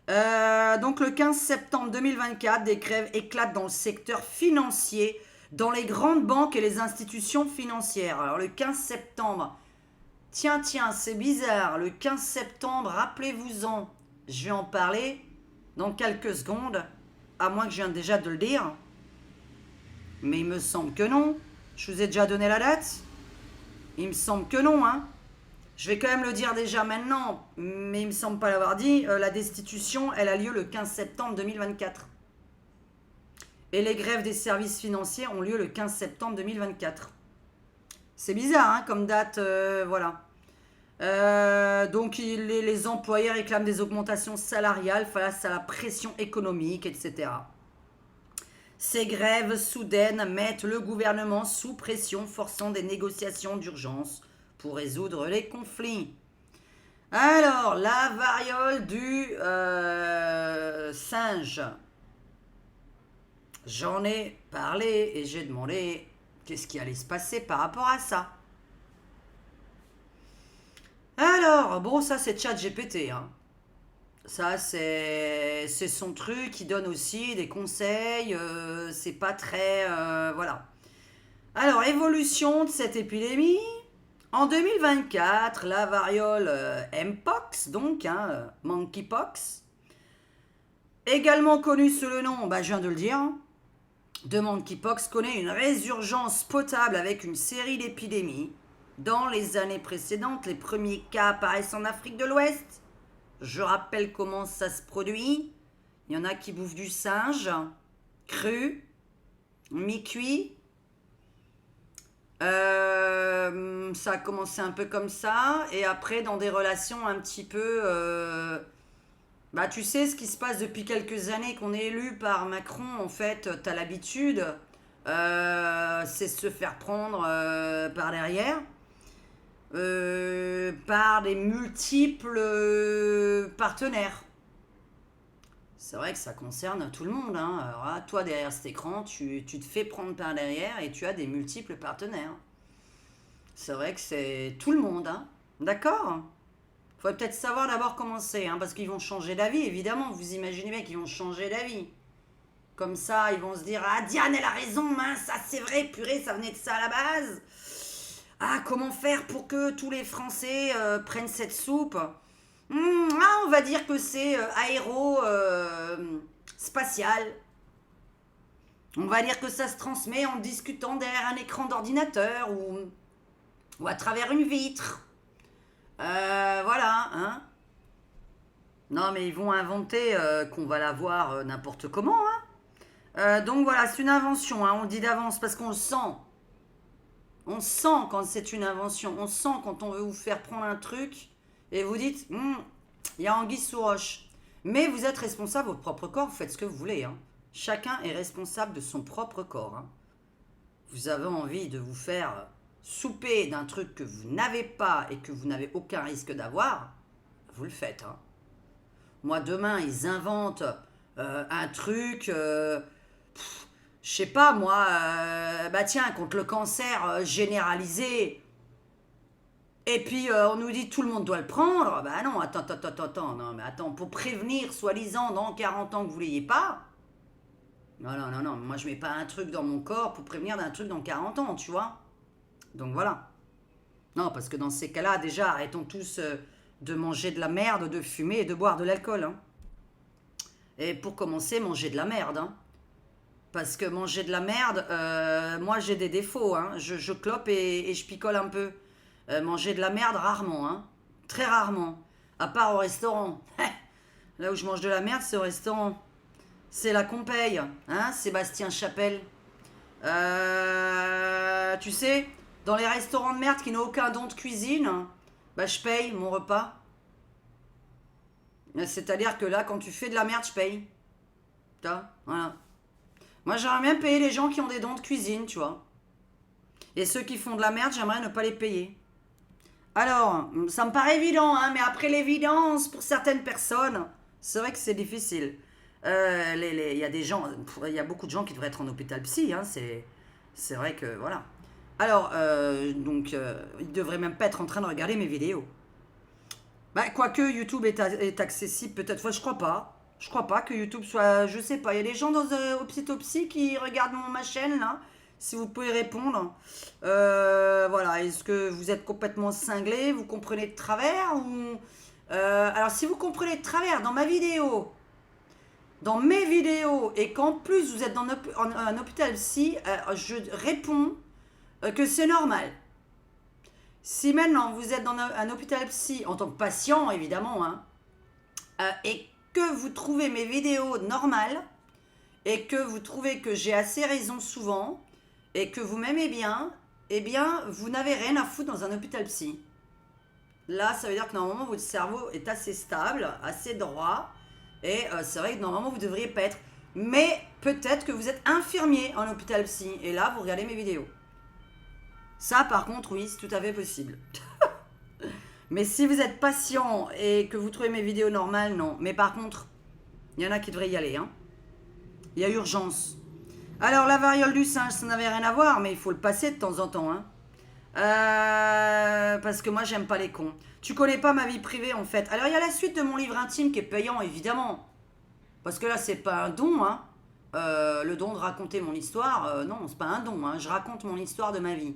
Donc le 15 septembre 2024, des grèves éclatent dans le secteur financier, dans les grandes banques et les institutions financières. Alors le 15 septembre, tiens, c'est bizarre, le 15 septembre, rappelez-vous-en, je vais en parler dans quelques secondes, à moins que je vienne déjà de le dire. Mais il me semble que non. Je vous ai déjà donné la date? Il me semble que non, hein. Je vais quand même le dire déjà maintenant, mais il ne me semble pas l'avoir dit. La destitution, elle a lieu le 15 septembre 2024. Et les grèves des services financiers ont lieu le 15 septembre 2024. C'est bizarre, hein, comme date, voilà. Donc, les employeurs réclament des augmentations salariales face à la pression économique, etc. Ces grèves soudaines mettent le gouvernement sous pression, forçant des négociations d'urgence pour résoudre les conflits. Alors, la variole du singe. J'en ai parlé et j'ai demandé qu'est-ce qui allait se passer par rapport à ça. Alors, bon, ça c'est ChatGPT, hein. Ça c'est son truc, il donne aussi des conseils, c'est pas très... voilà. Alors, évolution de cette épidémie. En 2024, la variole Mpox, donc, hein, Monkeypox, également connue sous le nom, je viens de le dire, de Monkeypox, connaît une résurgence potable avec une série d'épidémies. Dans les années précédentes, les premiers cas apparaissent en Afrique de l'Ouest. Je rappelle comment ça se produit. Il y en a qui bouffent du singe, cru, mi-cuit. Ça a commencé un peu comme ça, et après dans des relations un petit peu... tu sais ce qui se passe depuis quelques années qu'on est élu par Macron, en fait, t'as l'habitude, c'est se faire prendre par derrière, par des multiples partenaires. C'est vrai que ça concerne tout le monde, hein. Alors là, toi derrière cet écran, tu te fais prendre par derrière et tu as des multiples partenaires. C'est vrai que c'est tout le monde, hein. D'accord? Il faut peut-être savoir d'abord comment c'est, hein, parce qu'ils vont changer d'avis, évidemment. Vous imaginez bien qu'ils vont changer d'avis. Comme ça, ils vont se dire « Ah, Diane, elle a raison, mince, ça c'est vrai, purée, ça venait de ça à la base. Ah, comment faire pour que tous les Français prennent cette soupe ?» on va dire que c'est spatial. On va dire que ça se transmet en discutant derrière un écran d'ordinateur ou à travers une vitre. Voilà, hein. Non, mais ils vont inventer qu'on va la voir n'importe comment, hein. Donc voilà, c'est une invention, hein, on le dit d'avance parce qu'on le sent. On sent quand c'est une invention. On sent quand on veut vous faire prendre un truc et vous dites, il y a anguille sous roche. Mais vous êtes responsable de votre propre corps, vous faites ce que vous voulez, hein. Chacun est responsable de son propre corps, hein. Vous avez envie de vous faire souper d'un truc que vous n'avez pas et que vous n'avez aucun risque d'avoir, vous le faites, hein. Moi, demain, ils inventent un truc, je sais pas, moi, tiens, contre le cancer généralisé, et puis on nous dit tout le monde doit le prendre. Non, attends, non, mais attends, pour prévenir, soi-disant, dans 40 ans que vous l'ayez pas, non, moi je mets pas un truc dans mon corps pour prévenir d'un truc dans 40 ans, tu vois. Donc voilà. Non, parce que dans ces cas-là, déjà, arrêtons tous de manger de la merde, de fumer et de boire de l'alcool, hein. Et pour commencer, manger de la merde, hein. Parce que manger de la merde, moi j'ai des défauts, hein. Je clope et je picole un peu. Manger de la merde, rarement, hein. Très rarement. À part au restaurant. Là où je mange de la merde, c'est au restaurant. C'est là qu'on paye, hein, Sébastien Chapelle. Tu sais, dans les restaurants de merde qui n'ont aucun don de cuisine, bah je paye mon repas. C'est-à-dire que là, quand tu fais de la merde, je paye. Tu vois, voilà. Moi, j'aimerais bien payer les gens qui ont des dons de cuisine, tu vois. Et ceux qui font de la merde, j'aimerais ne pas les payer. Alors, ça me paraît évident, hein, mais après l'évidence, pour certaines personnes, c'est vrai que c'est difficile. Il y a des gens, il y a beaucoup de gens qui devraient être en hôpital psy, hein, c'est vrai que, voilà. Alors, ils ne devraient même pas être en train de regarder mes vidéos. Bah, quoique YouTube est accessible, peut-être, je crois pas. Je crois pas que YouTube soit, je sais pas, il y a des gens dans Psy qui regardent ma chaîne, là. Si vous pouvez répondre. Voilà, est-ce que vous êtes complètement cinglé? Vous comprenez de travers ou... alors, si vous comprenez de travers dans mes vidéos, et qu'en plus vous êtes dans un hôpital psy, je réponds que c'est normal. Si maintenant vous êtes dans un hôpital psy, en tant que patient, évidemment, hein, et que vous trouvez mes vidéos normales, et que vous trouvez que j'ai assez raison souvent, et que vous m'aimez bien, eh bien, vous n'avez rien à foutre dans un hôpital psy. Là, ça veut dire que normalement, votre cerveau est assez stable, assez droit, et c'est vrai que normalement, vous ne devriez pas être. Mais peut-être que vous êtes infirmier en hôpital psy, et là, vous regardez mes vidéos. Ça, par contre, oui, c'est tout à fait possible. Mais si vous êtes patient et que vous trouvez mes vidéos normales, non. Mais par contre, il y en a qui devraient y aller, hein. Il y a urgence. Alors, la variole du singe, ça n'avait rien à voir, mais il faut le passer de temps en temps, hein. Parce que moi, j'aime pas les cons. Tu connais pas ma vie privée, en fait. Alors, il y a la suite de mon livre intime qui est payant, évidemment. Parce que là, c'est pas un don, hein. Le don de raconter mon histoire, non, c'est pas un don, hein. Je raconte mon histoire de ma vie.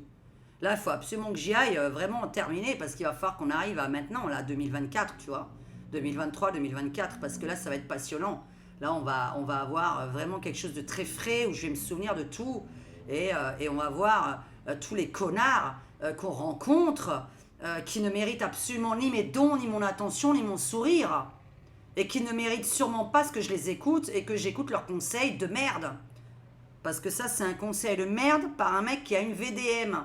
Là, il faut absolument que j'y aille vraiment terminer, parce qu'il va falloir qu'on arrive à maintenant, là, 2024, tu vois. 2023, 2024, parce que là, ça va être passionnant. Là, on va avoir vraiment quelque chose de très frais, où je vais me souvenir de tout. Et on va voir tous les connards qu'on rencontre, qui ne méritent absolument ni mes dons, ni mon attention, ni mon sourire. Et qui ne méritent sûrement pas ce que je les écoute, et que j'écoute leurs conseils de merde. Parce que ça, c'est un conseil de merde par un mec qui a une VDM.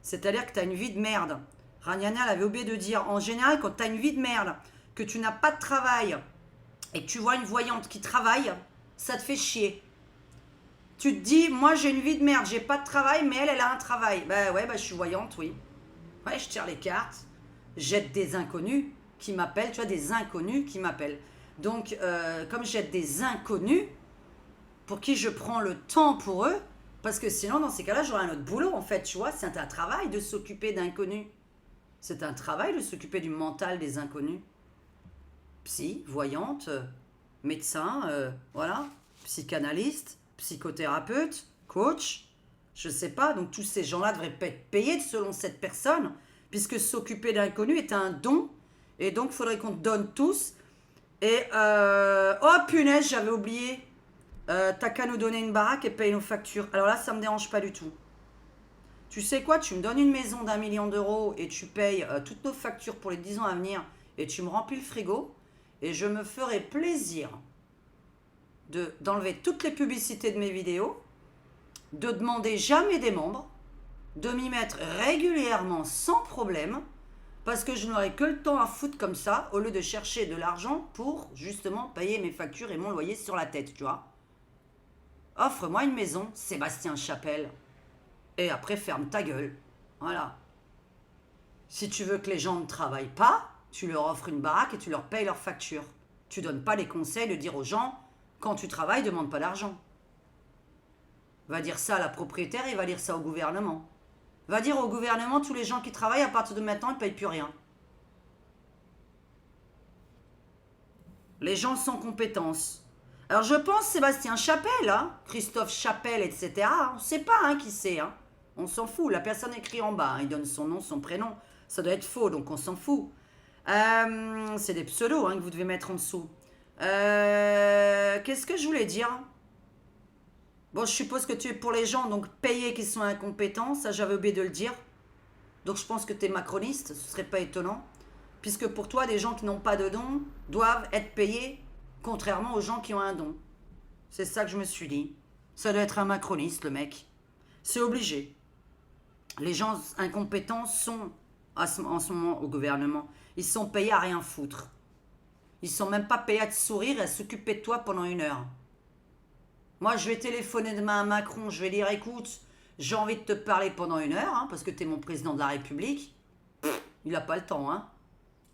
C'est-à-dire que tu as une vie de merde. Raniana, elle avait oublié de dire, en général, quand tu as une vie de merde, que tu n'as pas de travail, et que tu vois une voyante qui travaille, ça te fait chier. Tu te dis, moi j'ai une vie de merde, j'ai pas de travail, mais elle a un travail. Bah ouais, je suis voyante, oui. Ouais, je tire les cartes, j'aide des inconnus qui m'appellent, tu vois, des inconnus qui m'appellent. Donc, comme j'aide des inconnus, pour qui je prends le temps pour eux, parce que sinon, dans ces cas-là, j'aurais un autre boulot, en fait, tu vois. C'est un travail de s'occuper d'inconnus. C'est un travail de s'occuper du mental des inconnus. Psy, voyante, médecin, voilà, psychanalyste, psychothérapeute, coach, je sais pas. Donc, tous ces gens-là devraient pas être payés selon cette personne, puisque s'occuper d'inconnus est un don. Et donc, il faudrait qu'on te donne tous. Et, oh punaise, j'avais oublié. T'as qu'à nous donner une baraque et payer nos factures. Alors là, ça me dérange pas du tout. Tu sais quoi, tu me donnes une maison d'1 million d'euros et tu payes toutes nos factures pour les 10 ans à venir et tu me remplis le frigo et je me ferai plaisir d'enlever toutes les publicités de mes vidéos, de demander jamais des membres, de m'y mettre régulièrement sans problème parce que je n'aurai que le temps à foutre comme ça au lieu de chercher de l'argent pour justement payer mes factures et mon loyer sur la tête, tu vois. Offre-moi une maison, Sébastien Chapelle. Et après, ferme ta gueule. Voilà. Si tu veux que les gens ne travaillent pas, tu leur offres une baraque et tu leur payes leurs factures. Tu donnes pas les conseils de dire aux gens, quand tu travailles, demande pas d'argent. Va dire ça à la propriétaire et va dire ça au gouvernement. Va dire au gouvernement, tous les gens qui travaillent, à partir de maintenant, ils ne payent plus rien. Les gens sans compétence. Alors je pense Sébastien Chapelle, hein, Christophe Chapelle, etc. On ne sait pas hein, qui c'est. Hein. On s'en fout. La personne écrit en bas. Hein, il donne son nom, son prénom. Ça doit être faux, donc on s'en fout. C'est des pseudos hein, que vous devez mettre en dessous. Qu'est-ce que je voulais dire? Bon, je suppose que tu es pour les gens, donc payés qui sont incompétents, ça j'avais oublié de le dire. Donc je pense que tu es macroniste, ce serait pas étonnant. Puisque pour toi, des gens qui n'ont pas de don doivent être payés, contrairement aux gens qui ont un don. C'est ça que je me suis dit. Ça doit être un macroniste, le mec. C'est obligé. Les gens incompétents sont, en ce moment, au gouvernement, ils sont payés à rien foutre. Ils sont même pas payés à te sourire et à s'occuper de toi pendant 1 heure. Moi, je vais téléphoner demain à Macron, je vais dire, écoute, j'ai envie de te parler pendant 1 heure, hein, parce que tu es mon président de la République. Il n'a pas le temps, hein.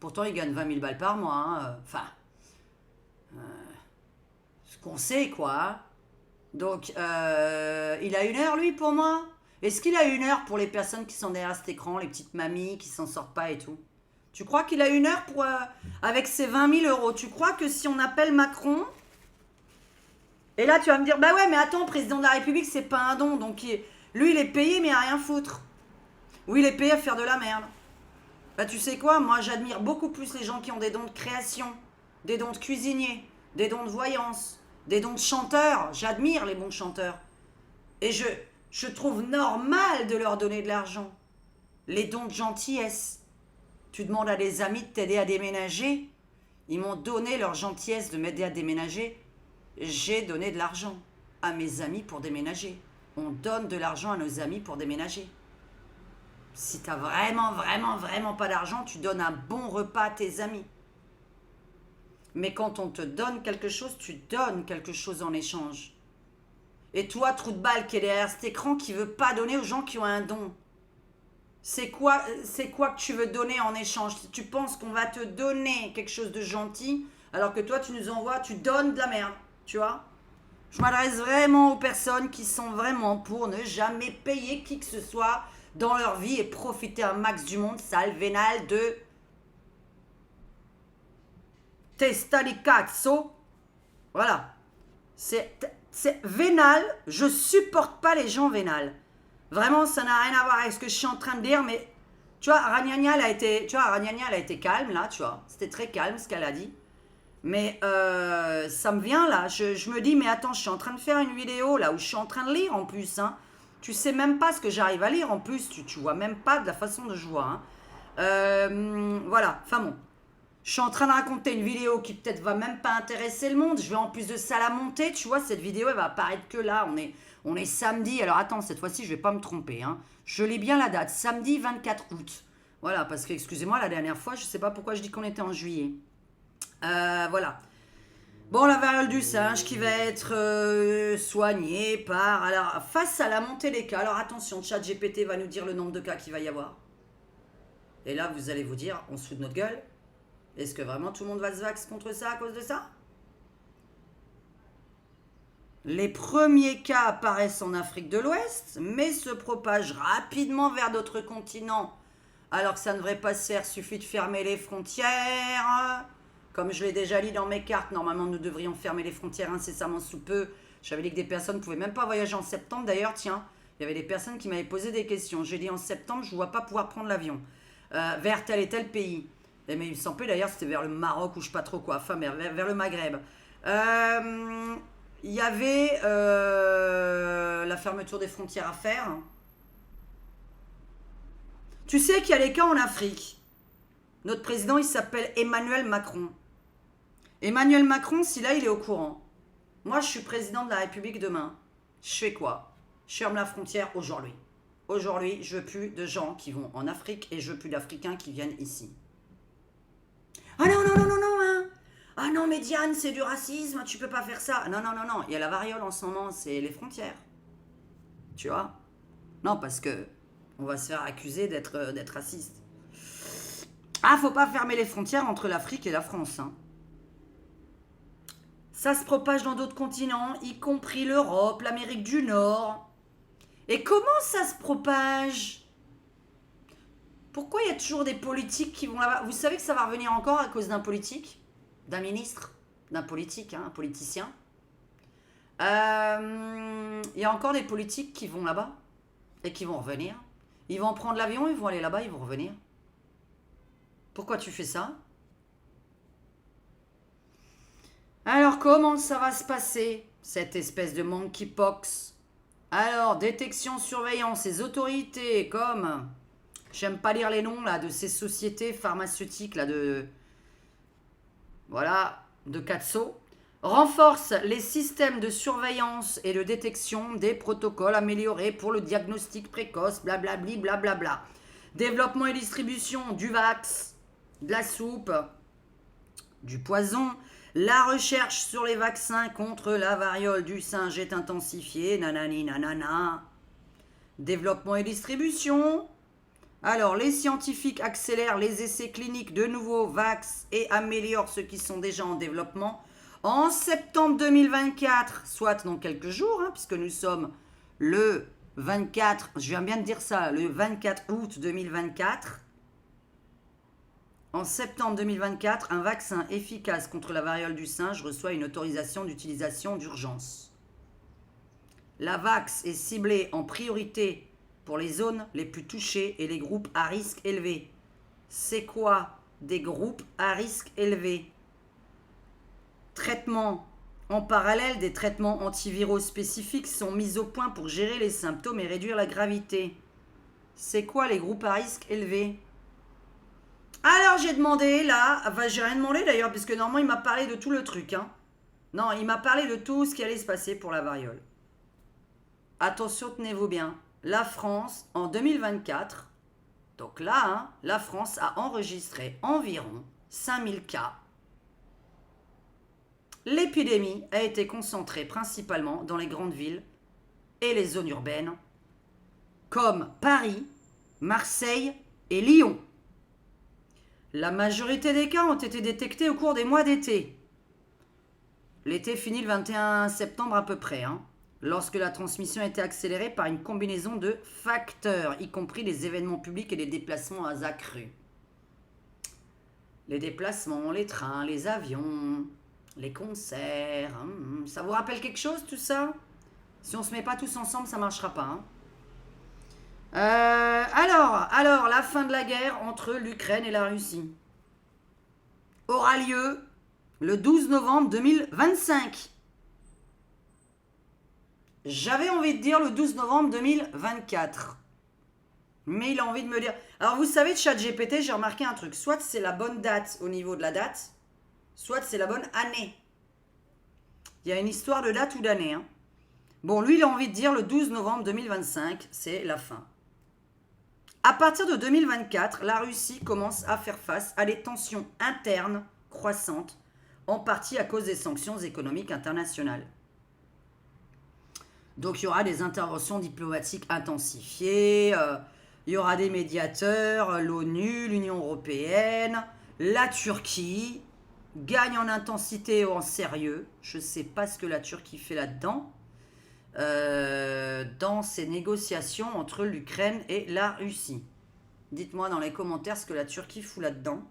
Pourtant, il gagne 20 000 balles par mois, hein. Enfin, ce qu'on sait, quoi. Hein. Donc, il a 1 heure, lui, pour moi. Est-ce qu'il a 1 heure pour les personnes qui sont derrière cet écran, les petites mamies qui s'en sortent pas et tout? Tu crois qu'il a 1 heure pour, avec ses 20 000 euros? Tu crois que si on appelle Macron... Et là, tu vas me dire, bah ouais, mais attends, président de la République, c'est pas un don. Donc, lui, il est payé, mais à rien foutre. Oui, il est payé à faire de la merde. Bah, tu sais quoi, moi, j'admire beaucoup plus les gens qui ont des dons de création, des dons de cuisinier, des dons de voyance, des dons de chanteurs. J'admire les bons chanteurs. Et je trouve normal de leur donner de l'argent. Les dons de gentillesse. Tu demandes à des amis de t'aider à déménager. Ils m'ont donné leur gentillesse de m'aider à déménager. J'ai donné de l'argent à mes amis pour déménager. On donne de l'argent à nos amis pour déménager. Si t'as vraiment pas d'argent, tu donnes un bon repas à tes amis. Mais quand on te donne quelque chose, tu donnes quelque chose en échange. Et toi, trou de balle qui est derrière cet écran, qui veut pas donner aux gens qui ont un don. C'est quoi que tu veux donner en échange? Si tu penses qu'on va te donner quelque chose de gentil, alors que toi, tu nous envoies, tu donnes de la merde. Tu vois? Je m'adresse vraiment aux personnes qui sont vraiment pour ne jamais payer qui que ce soit dans leur vie et profiter un max du monde sale, vénal de testa di cazzo. Voilà. C'est vénal. Je supporte pas les gens vénal. Vraiment, ça n'a rien à voir avec ce que je suis en train de dire, mais tu vois, Ragnagna, elle a été calme là, tu vois. C'était très calme ce qu'elle a dit. Mais ça me vient là, je me dis, mais attends, je suis en train de faire une vidéo là où je suis en train de lire en plus. Hein. Tu sais même pas ce que j'arrive à lire en plus, tu vois même pas de la façon dont je vois. Hein. Voilà, enfin bon. Je suis en train de raconter une vidéo qui peut-être va même pas intéresser le monde. Je vais en plus de ça la monter, tu vois, cette vidéo elle va apparaître que là, on est samedi. Alors attends, cette fois-ci je vais pas me tromper. Hein. Je lis bien la date, samedi 24 août. Voilà, parce que excusez-moi, la dernière fois, je sais pas pourquoi je dis qu'on était en juillet. Voilà. Bon, la variole du singe qui va être soignée par... Alors, face à la montée des cas, alors attention, ChatGPT va nous dire le nombre de cas qu'il va y avoir. Et là, vous allez vous dire, on se fout de notre gueule. Est-ce que vraiment tout le monde va se vax contre ça à cause de ça? Les premiers cas apparaissent en Afrique de l'Ouest, mais se propagent rapidement vers d'autres continents. Alors que ça ne devrait pas se faire, suffit de fermer les frontières... Comme je l'ai déjà dit dans mes cartes, normalement nous devrions fermer les frontières incessamment sous peu. J'avais dit que des personnes ne pouvaient même pas voyager en septembre. D'ailleurs, tiens, il y avait des personnes qui m'avaient posé des questions. J'ai dit en septembre, je ne vois pas pouvoir prendre l'avion vers tel et tel pays. Et mais il me semblait d'ailleurs c'était vers le Maroc ou je ne sais pas trop quoi, enfin vers le Maghreb. Il y avait la fermeture des frontières à faire. Tu sais qu'il y a les cas en Afrique. Notre président, il s'appelle Emmanuel Macron. Emmanuel Macron, si là, il est au courant. Moi, je suis président de la République demain. Je fais quoi? Je ferme la frontière aujourd'hui. Aujourd'hui, je veux plus de gens qui vont en Afrique et je veux plus d'Africains qui viennent ici. Ah non, hein. Ah non, mais Diane, c'est du racisme, tu peux pas faire ça. Non. Il y a la variole en ce moment, c'est les frontières. Tu vois? Non, parce que on va se faire accuser d'être raciste. Ah, faut pas fermer les frontières entre l'Afrique et la France. Hein. Ça se propage dans d'autres continents, y compris l'Europe, l'Amérique du Nord. Et comment ça se propage? Pourquoi il y a toujours des politiques qui vont là-bas? Vous savez que ça va revenir encore à cause d'un politique? D'un ministre? D'un politique, hein, un politicien? Il y a encore des politiques qui vont là-bas et qui vont revenir. Ils vont prendre l'avion, ils vont aller là-bas, ils vont revenir. Pourquoi tu fais ça? Alors, comment ça va se passer? cette espèce de monkeypox. Alors, détection, surveillance, les autorités comme... J'aime pas lire les noms, là, de ces sociétés pharmaceutiques, là, de... Voilà, de Katso. Renforce les systèmes de surveillance et de détection des protocoles améliorés pour le diagnostic précoce, blablabli, blablabla. Développement et distribution du vax, de la soupe, du poison. La recherche sur les vaccins contre la variole du singe est intensifiée, nanani nanana. Développement et distribution. Alors, les scientifiques accélèrent les essais cliniques de nouveaux vax et améliorent ceux qui sont déjà en développement. En septembre 2024, soit dans quelques jours, hein, puisque nous sommes le 24, je viens bien de dire ça, le 24 août 2024. En septembre 2024, un vaccin efficace contre la variole du singe reçoit une autorisation d'utilisation d'urgence. La vax est ciblée en priorité pour les zones les plus touchées et les groupes à risque élevé. C'est quoi des groupes à risque élevé? Traitement. En parallèle, des traitements antiviraux spécifiques sont mis au point pour gérer les symptômes et réduire la gravité. C'est quoi les groupes à risque élevé? Alors j'ai demandé là, enfin j'ai rien demandé d'ailleurs, puisque normalement il m'a parlé de tout le truc. Hein. Non, il m'a parlé de tout ce qui allait se passer pour la variole. Attention, tenez-vous bien. La France, en 2024, donc là, hein, la France a enregistré environ 5000 cas. L'épidémie a été concentrée principalement dans les grandes villes et les zones urbaines, comme Paris, Marseille et Lyon. La majorité des cas ont été détectés au cours des mois d'été. L'été finit le 21 septembre à peu près, hein, lorsque la transmission a été accélérée par une combinaison de facteurs, y compris les événements publics et les déplacements accrus. Les déplacements, les trains, les avions, les concerts, ça vous rappelle quelque chose tout ça? Si on se met pas tous ensemble, ça marchera pas. Hein. Alors, la fin de la guerre entre l'Ukraine et la Russie aura lieu le 12 novembre 2025. J'avais envie de dire le 12 novembre 2024. Mais il a envie de me dire... Alors vous savez, ChatGPT, j'ai remarqué un truc. Soit c'est la bonne date au niveau de la date, soit c'est la bonne année. Il y a une histoire de date ou d'année. Hein. Bon, lui, il a envie de dire le 12 novembre 2025, c'est la fin. À partir de 2024, la Russie commence à faire face à des tensions internes croissantes, en partie à cause des sanctions économiques internationales. Donc il y aura des interventions diplomatiques intensifiées, il y aura des médiateurs, l'ONU, l'Union européenne, la Turquie gagne en intensité et en sérieux. Je ne sais pas ce que la Turquie fait là-dedans. Dans ces négociations entre l'Ukraine et la Russie. Dites-moi dans les commentaires ce que la Turquie fout là-dedans.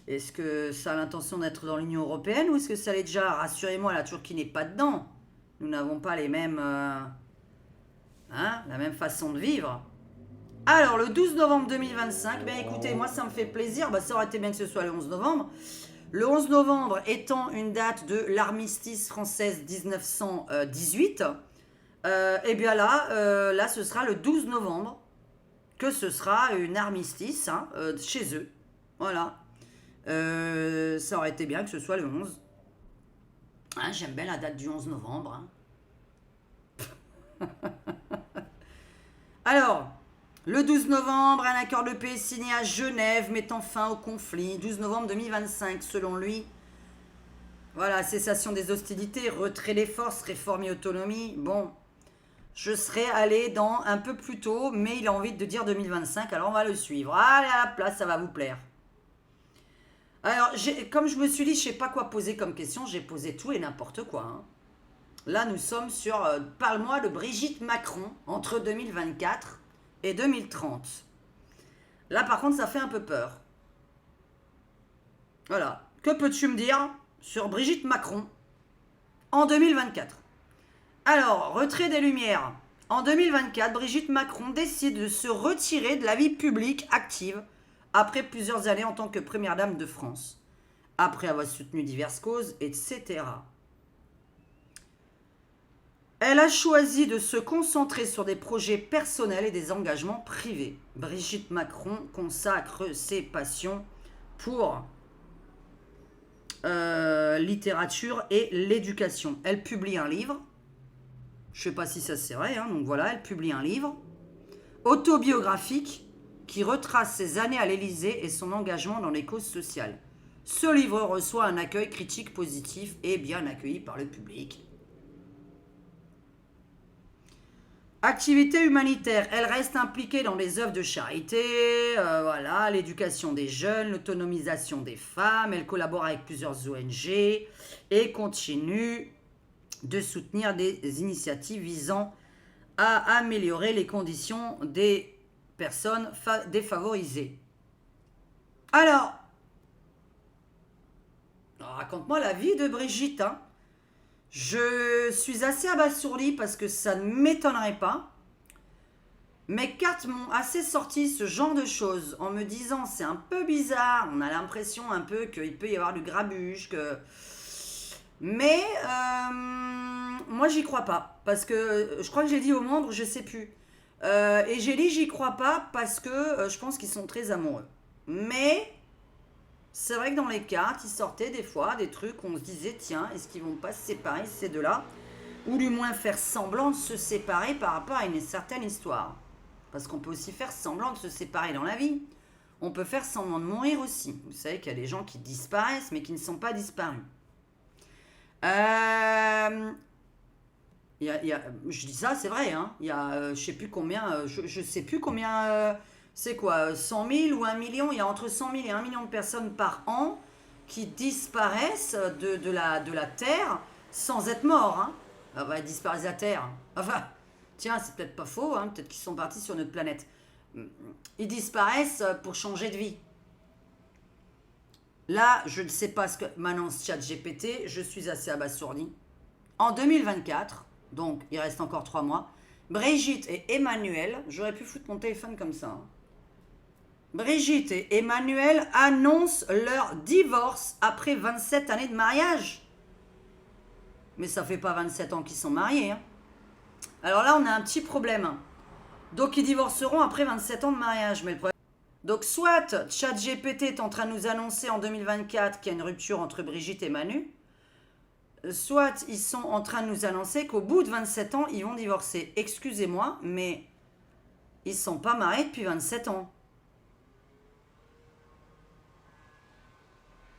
Est-ce que ça a l'intention d'être dans l'Union européenne ou est-ce que ça l'est déjà? Rassurez-moi, la Turquie n'est pas dedans. Nous n'avons pas les mêmes, la même façon de vivre. Alors, le 12 novembre 2025, ben écoutez, moi ça me fait plaisir. Ça aurait été bien que ce soit le 11 novembre. Le 11 novembre étant une date de l'armistice française 1918, et bien là, ce sera le 12 novembre que ce sera une armistice chez eux. Voilà. Ça aurait été bien que ce soit le 11. Hein, j'aime bien la date du 11 novembre. Hein. Alors, le 12 novembre, un accord de paix signé à Genève mettant fin au conflit. 12 novembre 2025, selon lui. Voilà, cessation des hostilités, retrait des forces, réforme et autonomie. Bon, je serais allé dans un peu plus tôt, mais il a envie de dire 2025, alors on va le suivre. Allez, à la place, ça va vous plaire. Alors, comme je me suis dit, je sais pas quoi poser comme question, j'ai posé tout et n'importe quoi. Hein. Là, nous sommes sur parle-moi de Brigitte Macron entre 2024 et 2030. Là, par contre, ça fait un peu peur. Voilà. Que peux-tu me dire sur Brigitte Macron en 2024? Alors, retrait des Lumières. En 2024, Brigitte Macron décide de se retirer de la vie publique active après plusieurs années en tant que première dame de France, après avoir soutenu diverses causes, etc. Elle a choisi de se concentrer sur des projets personnels et des engagements privés. Brigitte Macron consacre ses passions pour littérature et l'éducation. Elle publie un livre. Je ne sais pas si ça c'est vrai, hein, donc voilà, elle publie un livre autobiographique qui retrace ses années à l'Élysée et son engagement dans les causes sociales. Ce livre reçoit un accueil critique positif et bien accueilli par le public. Activité humanitaire, elle reste impliquée dans des œuvres de charité, voilà, l'éducation des jeunes, l'autonomisation des femmes, elle collabore avec plusieurs ONG et continue de soutenir des initiatives visant à améliorer les conditions des personnes défavorisées. Alors, raconte-moi la vie de Brigitte, hein. Je suis assez abasourdie parce que ça ne m'étonnerait pas. Mes cartes m'ont assez sorti ce genre de choses en me disant c'est un peu bizarre, on a l'impression un peu qu'il peut y avoir du grabuge, que... Mais moi j'y crois pas parce que je crois que j'ai dit au monde, je sais plus. Et j'ai dit j'y crois pas parce que je pense qu'ils sont très amoureux. Mais c'est vrai que dans les cartes, ils sortaient des fois des trucs où on se disait tiens, est-ce qu'ils vont pas se séparer ces deux-là? Ou du moins faire semblant de se séparer par rapport à une certaine histoire. Parce qu'on peut aussi faire semblant de se séparer dans la vie. On peut faire semblant de mourir aussi. Vous savez qu'il y a des gens qui disparaissent mais qui ne sont pas disparus. Je dis ça, c'est vrai. Hein. Il y a je sais plus combien, je sais plus combien, c'est quoi, 100 000 ou 1 million. Il y a entre 100 000 et 1 million de personnes par an qui disparaissent de la Terre sans être morts. Hein. Ah bah, ils disparaissent de la Terre. Enfin, tiens, c'est peut-être pas faux. Hein. Peut-être qu'ils sont partis sur notre planète. Ils disparaissent pour changer de vie. Là, je ne sais pas ce que m'annonce ChatGPT, je suis assez abasourdie. En 2024, donc il reste encore 3 mois, Brigitte et Emmanuel, j'aurais pu foutre mon téléphone comme ça. Hein. Brigitte et Emmanuel annoncent leur divorce après 27 années de mariage. Mais ça fait pas 27 ans qu'ils sont mariés. Hein. Alors là, on a un petit problème. Hein. Donc ils divorceront après 27 ans de mariage. Mais le problème... Donc soit ChatGPT est en train de nous annoncer en 2024 qu'il y a une rupture entre Brigitte et Manu, soit ils sont en train de nous annoncer qu'au bout de 27 ans, ils vont divorcer. Excusez-moi, mais ils ne sont pas mariés depuis 27 ans.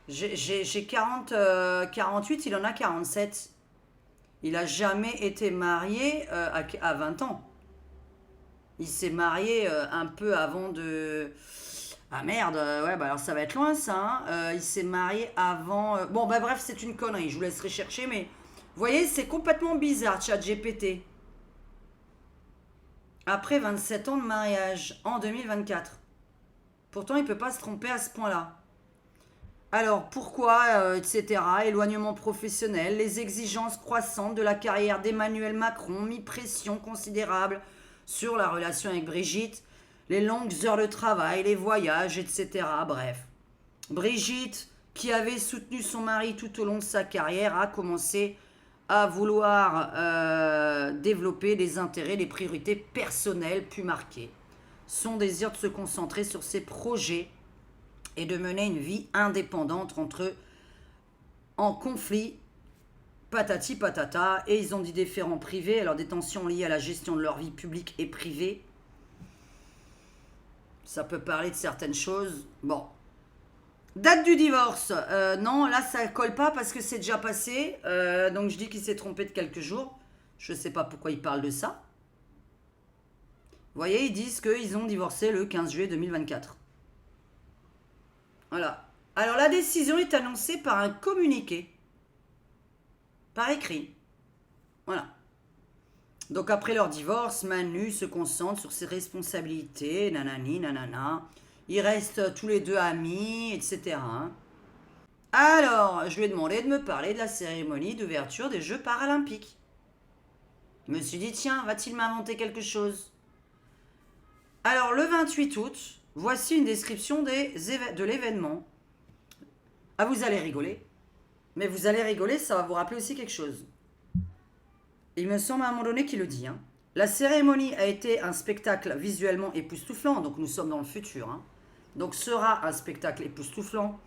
J'ai 48, il en a 47. Il n'a jamais été marié à 20 ans. Il s'est marié un peu avant de... Ah merde, ouais, bah alors ça va être loin ça. Hein. Il s'est marié avant... Bon, bah bref, c'est une connerie, je vous laisserai chercher, mais... Vous voyez, c'est complètement bizarre, ChatGPT. Après 27 ans de mariage, en 2024. Pourtant, il ne peut pas se tromper à ce point-là. Alors, pourquoi, etc. Éloignement professionnel, les exigences croissantes de la carrière d'Emmanuel Macron, mis pression considérable sur la relation avec Brigitte, les longues heures de travail, les voyages, etc. Bref. Brigitte, qui avait soutenu son mari tout au long de sa carrière, a commencé à vouloir développer des intérêts, des priorités personnelles plus marquées. Son désir de se concentrer sur ses projets et de mener une vie indépendante en conflit, patati patata, et ils ont des différends privés, alors des tensions liées à la gestion de leur vie publique et privée. Ça peut parler de certaines choses. Bon. Date du divorce. Non, là, ça colle pas parce que c'est déjà passé. Donc, je dis qu'il s'est trompé de quelques jours. Je ne sais pas pourquoi il parle de ça. Vous voyez, ils disent qu'ils ont divorcé le 15 juillet 2024. Voilà. Alors, la décision est annoncée par un communiqué. Par écrit. Voilà. Donc, après leur divorce, Manu se concentre sur ses responsabilités, nanani, nanana. Ils restent tous les deux amis, etc. Alors, je lui ai demandé de me parler de la cérémonie d'ouverture des Jeux paralympiques. Je me suis dit, tiens, va-t-il m'inventer quelque chose? Alors, le 28 août, voici une description de l'événement. Ah, vous allez rigoler. Mais vous allez rigoler, ça va vous rappeler aussi quelque chose. Il me semble à un moment donné qu'il le dit. Hein. La cérémonie a été un spectacle visuellement époustouflant, donc nous sommes dans le futur. Hein. Donc sera un spectacle époustouflant.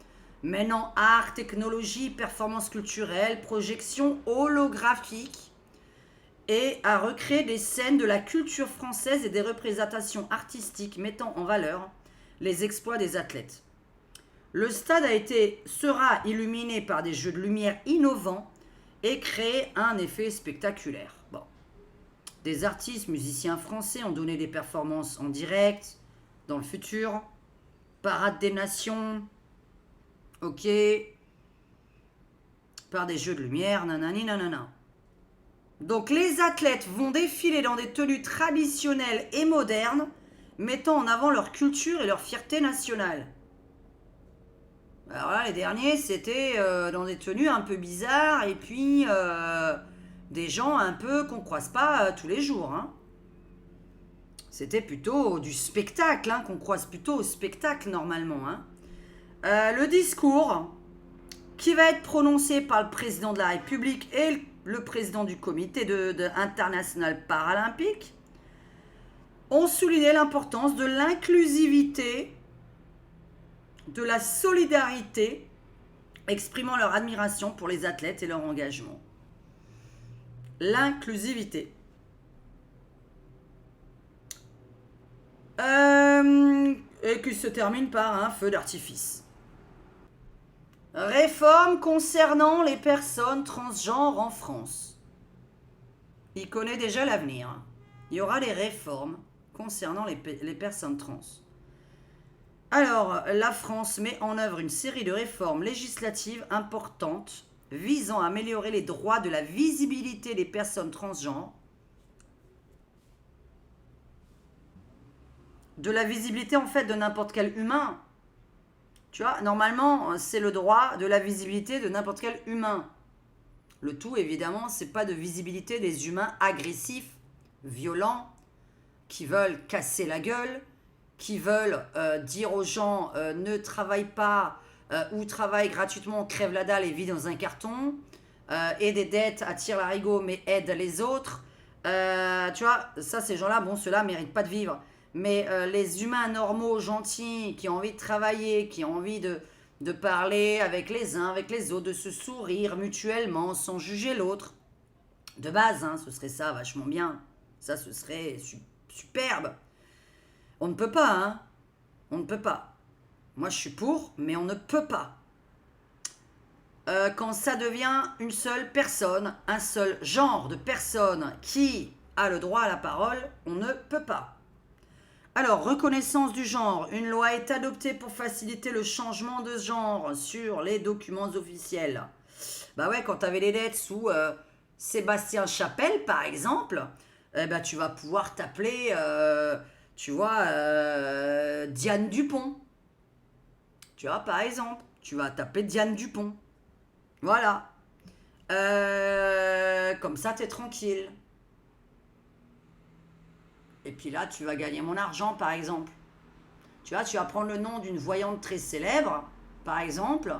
Maintenant, art, technologie, performance culturelle, projection holographique et à recréer des scènes de la culture française et des représentations artistiques mettant en valeur les exploits des athlètes. Le stade sera illuminé par des jeux de lumière innovants et créer un effet spectaculaire. Bon. Des artistes, musiciens français ont donné des performances en direct, dans le futur. Parade des nations, ok. Par des jeux de lumière, nanani nanana. Donc les athlètes vont défiler dans des tenues traditionnelles et modernes, mettant en avant leur culture et leur fierté nationale. Alors là, les derniers, c'était dans des tenues un peu bizarres et puis des gens un peu qu'on croise pas tous les jours. Hein. C'était plutôt du spectacle, hein, qu'on croise plutôt au spectacle normalement. Hein. Le discours qui va être prononcé par le président de la République et le président du comité international paralympique ont souligné l'importance de l'inclusivité, de la solidarité, exprimant leur admiration pour les athlètes et leur engagement. L'inclusivité. Et qui se termine par un feu d'artifice. Réforme concernant les personnes transgenres en France. Il connaît déjà l'avenir. Il y aura des réformes concernant les personnes trans. Alors, la France met en œuvre une série de réformes législatives importantes visant à améliorer les droits de la visibilité des personnes transgenres, de la visibilité en fait de n'importe quel humain. Tu vois, normalement, c'est le droit de la visibilité de n'importe quel humain. Le tout, évidemment, c'est pas de visibilité des humains agressifs, violents, qui veulent casser la gueule, qui veulent dire aux gens ne travaille pas ou travaille gratuitement, crève la dalle et vit dans un carton, et des dettes, attire l'arigot mais aide les autres. Tu vois, ça, ces gens-là, bon, ceux-là méritent pas de vivre. Mais les humains normaux, gentils, qui ont envie de travailler, qui ont envie de parler avec les uns, avec les autres, de se sourire mutuellement sans juger l'autre. De base, hein, ce serait ça vachement bien. Ça, ce serait superbe. On ne peut pas, hein. On ne peut pas. Moi, je suis pour, mais on ne peut pas. Quand ça devient une seule personne, un seul genre de personne qui a le droit à la parole, on ne peut pas. Alors, reconnaissance du genre. Une loi est adoptée pour faciliter le changement de genre sur les documents officiels. Bah ouais, quand t'avais les lettres sous Sébastien Chapelle, par exemple, tu vas pouvoir t'appeler, Diane Dupont. Tu vois, par exemple, tu vas t'appeler Diane Dupont. Voilà. Comme ça, t'es tranquille. Et puis là, tu vas gagner mon argent, par exemple. Tu vois, tu vas prendre le nom d'une voyante très célèbre, par exemple,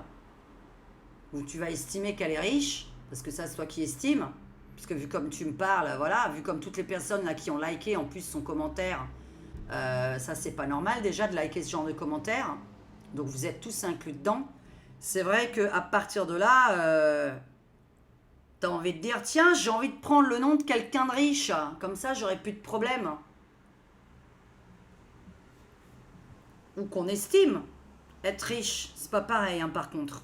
où tu vas estimer qu'elle est riche, parce que ça, c'est toi qui estimes, puisque vu comme tu me parles, voilà, vu comme toutes les personnes là qui ont liké en plus son commentaire, ça, c'est pas normal déjà de liker ce genre de commentaires. Donc, vous êtes tous inclus dedans. C'est vrai qu'à partir de là, t'as envie de dire, tiens, j'ai envie de prendre le nom de quelqu'un de riche, comme ça, j'aurai plus de problème. Ou qu'on estime être riche. C'est pas pareil, hein, par contre.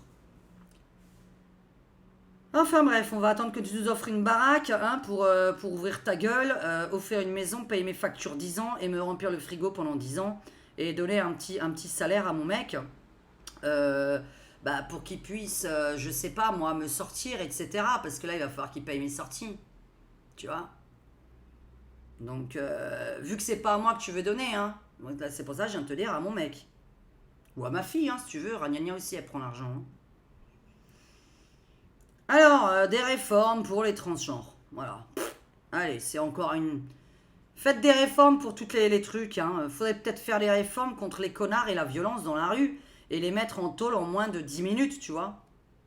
Enfin bref, on va attendre que tu nous offres une baraque hein, pour ouvrir ta gueule, offrir une maison, payer mes factures 10 ans et me remplir le frigo pendant 10 ans et donner un petit salaire à mon mec pour qu'il puisse, je sais pas moi, me sortir, etc. Parce que là, il va falloir qu'il paye mes sorties. Tu vois. Donc, vu que c'est pas à moi que tu veux donner, hein, donc là, c'est pour ça que je viens de te dire à mon mec. Ou à ma fille, hein, si tu veux. Ragnagna aussi, elle prend l'argent. Hein. Alors, des réformes pour les transgenres. Voilà. Allez, c'est encore une... Faites des réformes pour toutes les trucs. Hein. Faudrait peut-être faire des réformes contre les connards et la violence dans la rue. Et les mettre en tôle en moins de 10 minutes, tu vois.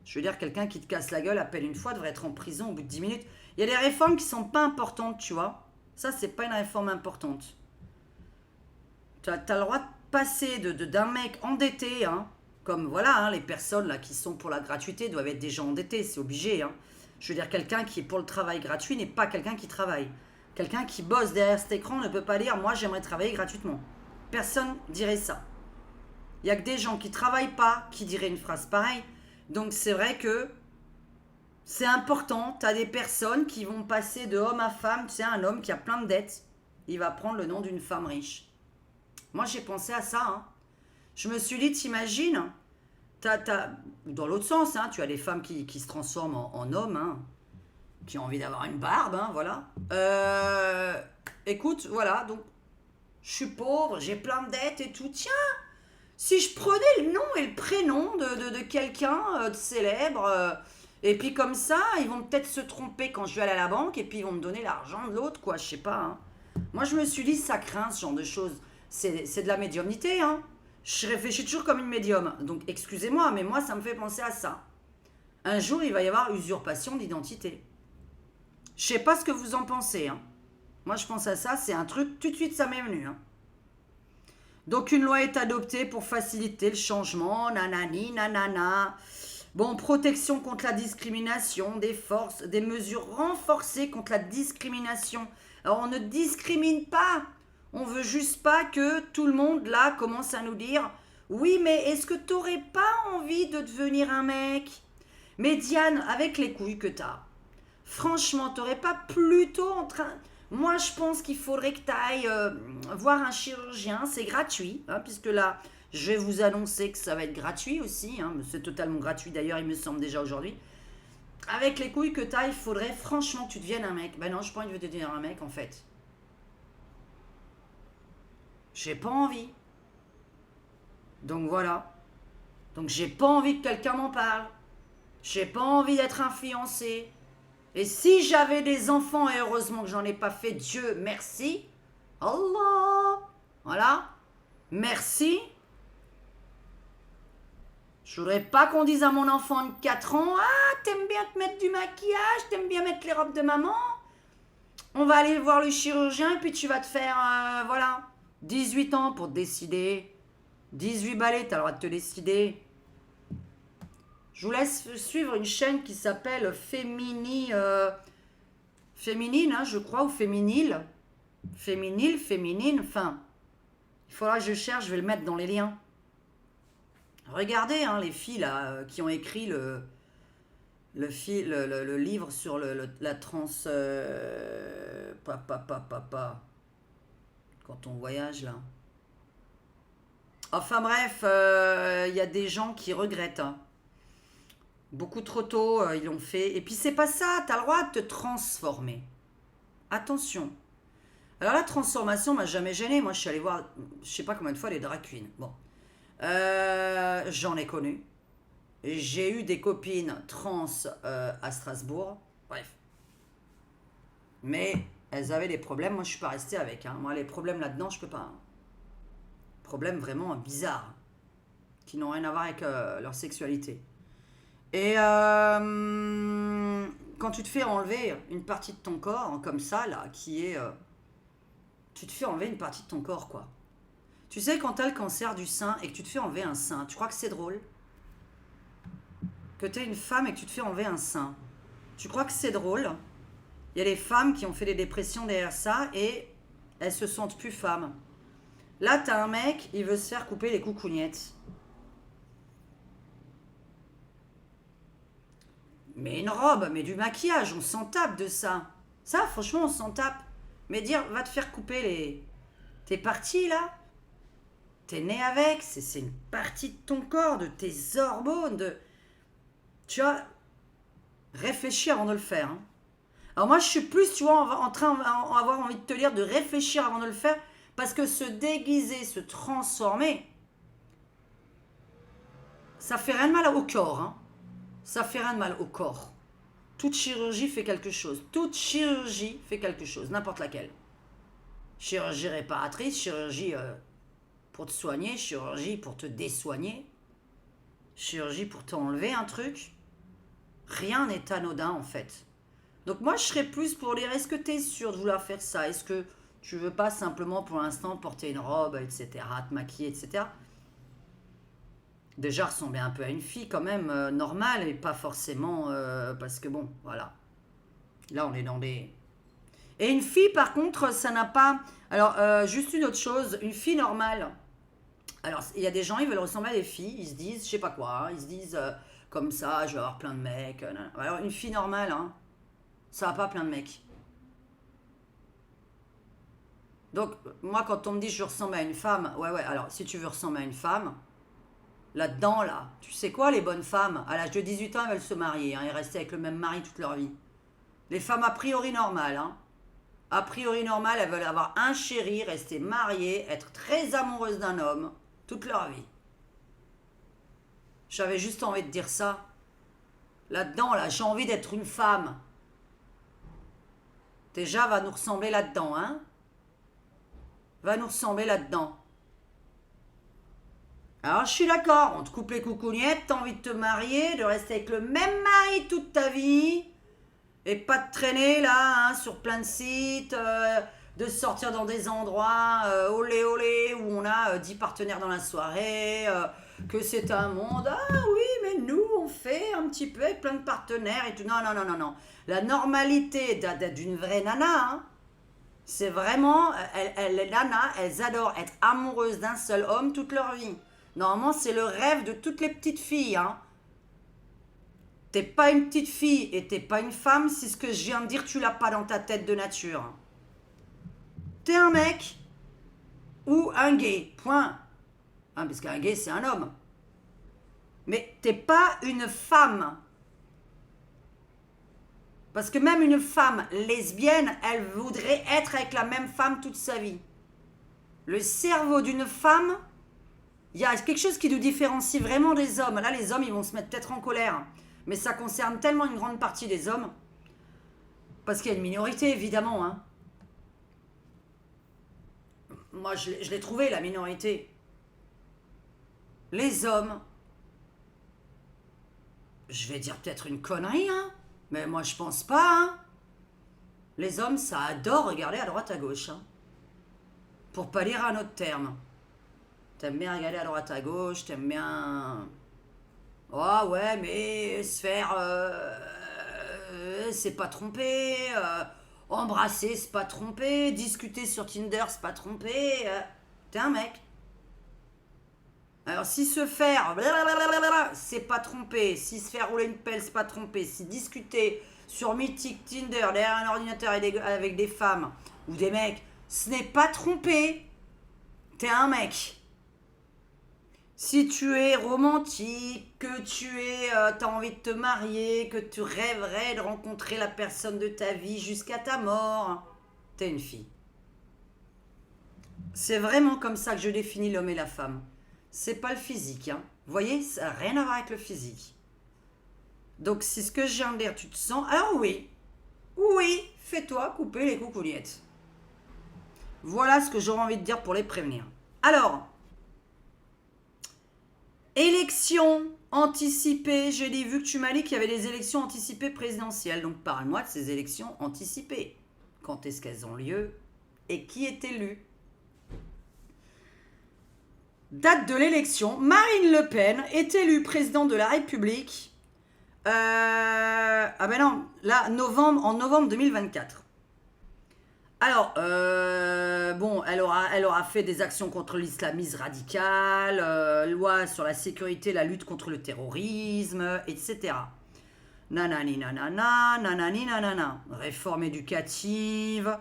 Je veux dire, quelqu'un qui te casse la gueule à peine une fois devrait être en prison au bout de 10 minutes. Il y a des réformes qui sont pas importantes, tu vois. Ça, c'est pas une réforme importante. Tu as le droit de passer d'un mec endetté, hein, comme voilà, hein, les personnes là qui sont pour la gratuité doivent être des gens endettés, c'est obligé. Hein. Je veux dire, quelqu'un qui est pour le travail gratuit n'est pas quelqu'un qui travaille. Quelqu'un qui bosse derrière cet écran ne peut pas dire « moi j'aimerais travailler gratuitement ». Personne dirait ça. Il n'y a que des gens qui ne travaillent pas qui diraient une phrase pareille. Donc c'est vrai que c'est important. Tu as des personnes qui vont passer de homme à femme. Tu sais, un homme qui a plein de dettes, il va prendre le nom d'une femme riche. Moi, j'ai pensé à ça. Hein. Je me suis dit, t'imagines, dans l'autre sens, hein, tu as des femmes qui se transforment en hommes, hein, qui ont envie d'avoir une barbe, hein, voilà. Écoute, voilà, donc, je suis pauvre, j'ai plein de dettes et tout. Tiens, si je prenais le nom et le prénom de quelqu'un de célèbre, et puis comme ça, ils vont peut-être se tromper quand je vais aller à la banque, et puis ils vont me donner l'argent de l'autre, quoi, je sais pas. Hein. Moi, je me suis dit, ça craint ce genre de choses. C'est de la médiumnité, hein. Je réfléchis toujours comme une médium. Donc, excusez-moi, mais moi, ça me fait penser à ça. Un jour, il va y avoir usurpation d'identité. Je sais pas ce que vous en pensez, hein. Moi, je pense à ça, c'est un truc, tout de suite, ça m'est venu, hein. Donc, une loi est adoptée pour faciliter le changement, nanani, nanana. Bon, protection contre la discrimination, des mesures renforcées contre la discrimination. Alors, on ne discrimine pas. On veut juste pas que tout le monde, là, commence à nous dire « Oui, mais est-ce que t'aurais pas envie de devenir un mec ?» Mais Diane, avec les couilles que t'as, franchement, t'aurais pas plutôt en train... Moi, je pense qu'il faudrait que t'ailles voir un chirurgien, c'est gratuit, hein, puisque là, je vais vous annoncer que ça va être gratuit aussi, hein, c'est totalement gratuit d'ailleurs, il me semble déjà aujourd'hui. Avec les couilles que t'as, il faudrait franchement que tu deviennes un mec. Ben non, je pas envie de devenir un mec en fait. J'ai pas envie. Donc voilà. Donc j'ai pas envie que quelqu'un m'en parle. J'ai pas envie d'être influencée. Et si j'avais des enfants, et heureusement que j'en ai pas fait, Dieu merci. Allah. Voilà. Merci. Je voudrais pas qu'on dise à mon enfant de 4 ans, ah, t'aimes bien te mettre du maquillage, t'aimes bien mettre les robes de maman. On va aller voir le chirurgien et puis tu vas te faire, voilà, 18 ans pour te décider. 18 balais, t'as le droit de te décider. Je vous laisse suivre une chaîne qui s'appelle Féminine, hein, je crois, ou Féminile. Féminine, enfin. Il faudra que je cherche, je vais le mettre dans les liens. Regardez, hein, les filles là, qui ont écrit le livre sur la trans... quand on voyage là. Enfin bref, y a des gens qui regrettent. Hein. Beaucoup trop tôt, ils l'ont fait. Et puis c'est pas ça, t'as le droit de te transformer. Attention. Alors la transformation m'a jamais gênée. Moi je suis allée voir, je sais pas combien de fois, les drag queens. Bon. J'en ai connu. J'ai eu des copines trans à Strasbourg. Bref. Mais elles avaient des problèmes. Moi je suis pas restée avec. Hein. Moi les problèmes là-dedans, je peux pas. Hein. Problèmes vraiment bizarres. Qui n'ont rien à voir avec leur sexualité. Et quand tu te fais enlever une partie de ton corps, comme ça, là, qui est... tu te fais enlever une partie de ton corps, quoi. Tu sais, quand tu as le cancer du sein et que tu te fais enlever un sein, tu crois que c'est drôle? Que tu es une femme et que tu te fais enlever un sein. Tu crois que c'est drôle? Il y a des femmes qui ont fait des dépressions derrière ça et elles se sentent plus femmes. Là, tu as un mec, il veut se faire couper les coucougnettes. Mais une robe, mais du maquillage, on s'en tape de ça. Ça, franchement, on s'en tape. Mais dire, va te faire couper tes parties, là. T'es né avec, c'est une partie de ton corps, de tes hormones, Tu vois, réfléchis avant de le faire. Hein. Alors moi, je suis plus, tu vois, en train d'avoir envie de te dire de réfléchir avant de le faire, parce que se déguiser, se transformer, ça fait rien de mal au corps, hein. Ça fait rien de mal au corps. Toute chirurgie fait quelque chose. Toute chirurgie fait quelque chose, n'importe laquelle. Chirurgie réparatrice, chirurgie pour te soigner, chirurgie pour te désoigner, chirurgie pour t'enlever un truc. Rien n'est anodin en fait. Donc moi je serais plus pour lire, est-ce que tu es sûr de vouloir faire ça? Est-ce que tu veux pas simplement pour l'instant porter une robe, etc., te maquiller, etc. Déjà ressembler un peu à une fille quand même, normale, et pas forcément, parce que bon, voilà. Là on est dans des... Et une fille par contre, ça n'a pas... Alors, juste une autre chose, une fille normale... Alors, il y a des gens, ils veulent ressembler à des filles, ils se disent, je sais pas quoi, hein, ils se disent, comme ça, je vais avoir plein de mecs. Alors, une fille normale, hein, ça n'a pas plein de mecs. Donc, moi, quand on me dit je ressemble à une femme, ouais, alors, si tu veux ressembler à une femme, là-dedans, là, tu sais quoi, les bonnes femmes, à l'âge de 18 ans, elles veulent se marier, hein, et rester avec le même mari toute leur vie. Les femmes a priori normales, hein, a priori normales, elles veulent avoir un chéri, rester mariées, être très amoureuses d'un homme, toute leur vie. J'avais juste envie de dire ça. Là-dedans, là, j'ai envie d'être une femme. Déjà, va nous ressembler là-dedans, hein. Va nous ressembler là-dedans. Alors, je suis d'accord, on te coupe les coucougnettes, t'as envie de te marier, de rester avec le même mari toute ta vie, et pas de traîner, là, hein, sur plein de sites, de sortir dans des endroits, olé olé, où on a 10 partenaires dans la soirée, que c'est un monde, ah oui, mais nous, on fait un petit peu avec plein de partenaires et tout. Non, non, non, non, non. La normalité d'une vraie nana, hein, c'est vraiment, les nanas, elles adorent être amoureuses d'un seul homme toute leur vie. Normalement, c'est le rêve de toutes les petites filles, hein. T'es pas une petite fille et t'es pas une femme si ce que je viens de dire, tu l'as pas dans ta tête de nature. T'es un mec ou un gay, point. Hein, parce qu'un gay, c'est un homme. Mais t'es pas une femme. Parce que même une femme lesbienne, elle voudrait être avec la même femme toute sa vie. Le cerveau d'une femme, il y a quelque chose qui nous différencie vraiment des hommes. Là, les hommes, ils vont se mettre peut-être en colère. Mais ça concerne tellement une grande partie des hommes. Parce qu'il y a une minorité, évidemment, hein. Moi, je l'ai trouvé, la minorité. Les hommes, je vais dire peut-être une connerie, hein, mais moi, je pense pas, hein. Les hommes, ça adore regarder à droite à gauche, hein. Pour pas lire un autre terme. T'aimes bien regarder à droite à gauche, t'aimes bien... Oh ouais, mais se faire... c'est pas tromper... embrasser, c'est pas tromper... Discuter sur Tinder, c'est pas tromper... t'es un mec. Alors, si se faire... c'est pas tromper... Si se faire rouler une pelle, c'est pas tromper... Si discuter sur Mythique, Tinder, derrière un ordinateur avec des femmes ou des mecs, ce n'est pas tromper... T'es un mec. Si tu es romantique, que t'as envie de te marier, que tu rêverais de rencontrer la personne de ta vie jusqu'à ta mort, t'es une fille. C'est vraiment comme ça que je définis l'homme et la femme. C'est pas le physique, hein. Vous voyez, ça n'a rien à voir avec le physique. Donc, si ce que je viens de dire, tu te sens... Alors oui, fais-toi couper les coucougnettes. Voilà ce que j'aurais envie de dire pour les prévenir. Alors... Élections anticipées. J'ai vu que tu m'as dit qu'il y avait des élections anticipées présidentielles. Donc parle-moi de ces élections anticipées. Quand est-ce qu'elles ont lieu et qui est élu? Date de l'élection. Marine Le Pen est élue présidente de la République. Ah ben non, là, en novembre 2024. Alors, bon, elle aura fait des actions contre l'islamisme radical, loi sur la sécurité, la lutte contre le terrorisme, etc. Nanani nanana, nanani nanana. Réforme éducative.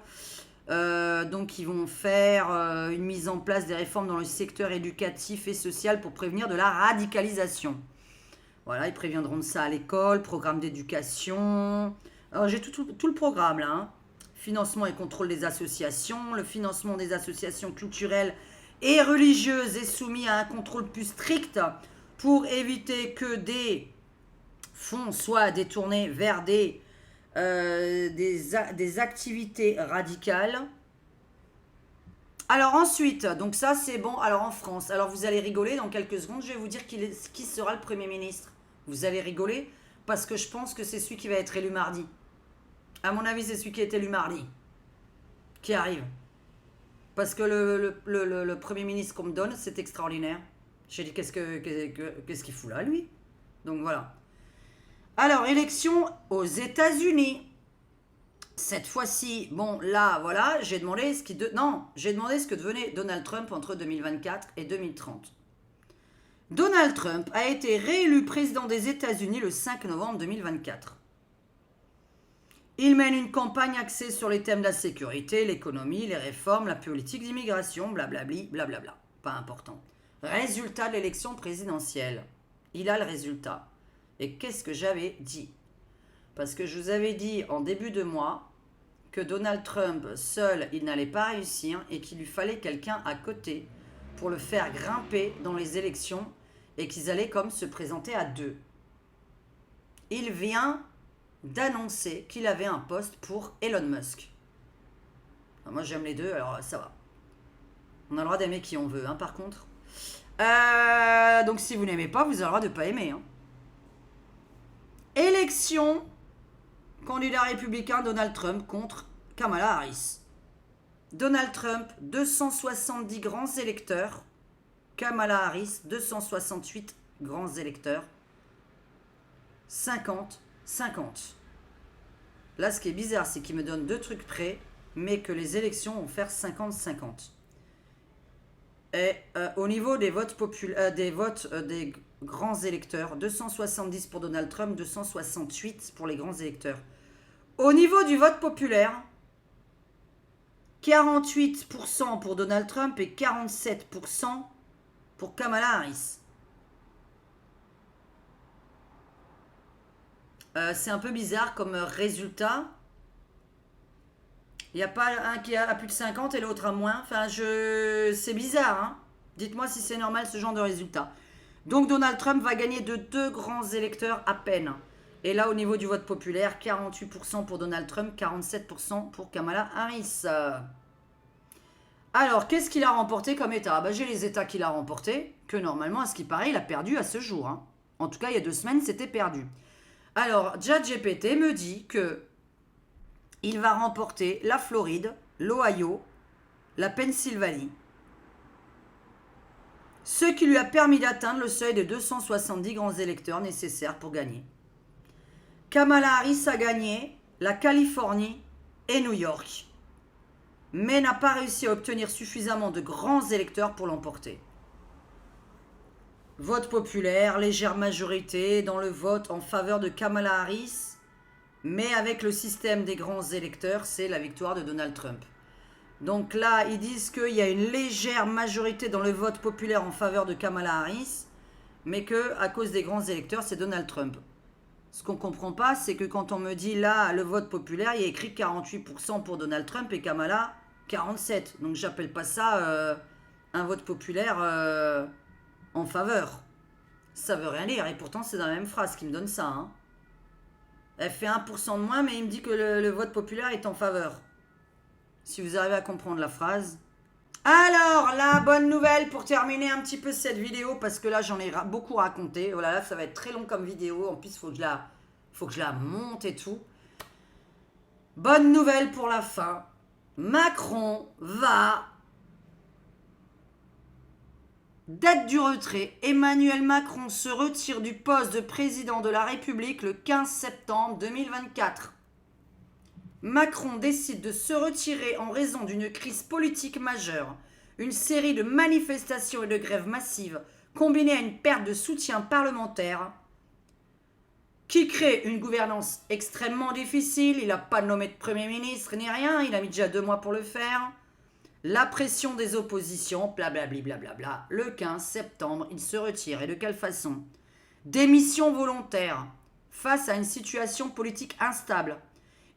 Donc, ils vont faire une mise en place des réformes dans le secteur éducatif et social pour prévenir de la radicalisation. Voilà, ils préviendront de ça à l'école, programme d'éducation. Alors, j'ai tout le programme, là, hein. Financement et contrôle des associations. Le financement des associations culturelles et religieuses est soumis à un contrôle plus strict pour éviter que des fonds soient détournés vers des activités radicales. Alors ensuite, donc ça c'est bon, alors en France, alors vous allez rigoler, dans quelques secondes je vais vous dire qui sera le Premier ministre. Vous allez rigoler, parce que je pense que c'est celui qui va être élu mardi. À mon avis, c'est celui qui est élu mardi qui arrive. Parce que le Premier ministre qu'on me donne, c'est extraordinaire. J'ai dit, qu'est-ce qu'il fout là, lui? Donc voilà. Alors, élection aux États-Unis. Cette fois-ci, bon, là, voilà, j'ai demandé ce que devenait Donald Trump entre 2024 et 2030. Donald Trump a été réélu président des États-Unis le 5 novembre 2024. Il mène une campagne axée sur les thèmes de la sécurité, l'économie, les réformes, la politique d'immigration, blablabli, blablabla. Pas important. Résultat de l'élection présidentielle. Il a le résultat. Et qu'est-ce que j'avais dit? Parce que je vous avais dit en début de mois que Donald Trump, seul, il n'allait pas réussir et qu'il lui fallait quelqu'un à côté pour le faire grimper dans les élections et qu'ils allaient comme se présenter à deux. Il vient d'annoncer qu'il avait un poste pour Elon Musk. Alors moi j'aime les deux, alors ça va. On a le droit d'aimer qui on veut, hein, par contre. Donc si vous n'aimez pas, vous avez le droit de ne pas aimer. Hein. Élection, candidat républicain Donald Trump contre Kamala Harris. Donald Trump, 270 grands électeurs. Kamala Harris, 268 grands électeurs. 50. Là, ce qui est bizarre, c'est qu'il me donne deux trucs près, mais que les élections vont faire 50-50. Et au niveau des votes des grands électeurs, 270 pour Donald Trump, 268 pour les grands électeurs. Au niveau du vote populaire, 48% pour Donald Trump et 47% pour Kamala Harris. C'est un peu bizarre comme résultat. Il n'y a pas un qui a plus de 50 et l'autre à moins. Enfin, c'est bizarre. Hein. Dites-moi si c'est normal ce genre de résultat. Donc Donald Trump va gagner de 2 grands électeurs à peine. Et là, au niveau du vote populaire, 48% pour Donald Trump, 47% pour Kamala Harris. Alors, qu'est-ce qu'il a remporté comme État? J'ai les États qu'il a remportés, que normalement, à ce qui paraît, il a perdu à ce jour. Hein. En tout cas, il y a 2 semaines, c'était perdu. Alors, ChatGPT me dit que il va remporter la Floride, l'Ohio, la Pennsylvanie, ce qui lui a permis d'atteindre le seuil de 270 grands électeurs nécessaires pour gagner. Kamala Harris a gagné la Californie et New York, mais n'a pas réussi à obtenir suffisamment de grands électeurs pour l'emporter. Vote populaire, légère majorité dans le vote en faveur de Kamala Harris, mais avec le système des grands électeurs, c'est la victoire de Donald Trump. Donc là, ils disent qu'il y a une légère majorité dans le vote populaire en faveur de Kamala Harris, mais qu'à cause des grands électeurs, c'est Donald Trump. Ce qu'on ne comprend pas, c'est que quand on me dit là, le vote populaire, il y a écrit 48% pour Donald Trump et Kamala, 47%. Donc j'appelle pas ça un vote populaire en faveur. Ça veut rien dire, et pourtant c'est dans la même phrase qui me donne ça. Hein. Elle fait 1% de moins, mais il me dit que le vote populaire est en faveur. Si vous arrivez à comprendre la phrase. Alors, la bonne nouvelle pour terminer un petit peu cette vidéo, parce que là j'en ai beaucoup raconté. Oh là là, ça va être très long comme vidéo. En plus, il faut que je la monte et tout. Bonne nouvelle pour la fin. Macron va... Date du retrait. Emmanuel Macron se retire du poste de président de la République le 15 septembre 2024. Macron décide de se retirer en raison d'une crise politique majeure, une série de manifestations et de grèves massives, combinée à une perte de soutien parlementaire, qui crée une gouvernance extrêmement difficile. Il n'a pas nommé de Premier ministre ni rien, il a mis déjà 2 mois pour le faire. La pression des oppositions, blablabli, blablabla. Le 15 septembre, il se retire. Et de quelle façon? Démission volontaire face à une situation politique instable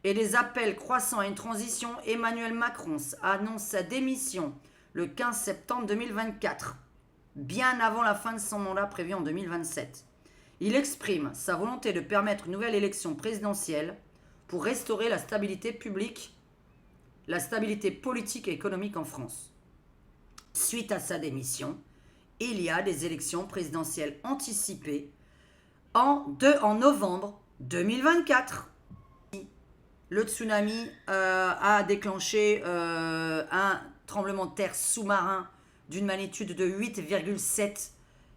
et des appels croissants à une transition. Emmanuel Macron annonce sa démission le 15 septembre 2024, bien avant la fin de son mandat prévu en 2027. Il exprime sa volonté de permettre une nouvelle élection présidentielle pour restaurer la stabilité publique, la stabilité politique et économique en France. Suite à sa démission, il y a des élections présidentielles anticipées en novembre 2024. Le tsunami a déclenché un tremblement de terre sous-marin d'une magnitude de 8,7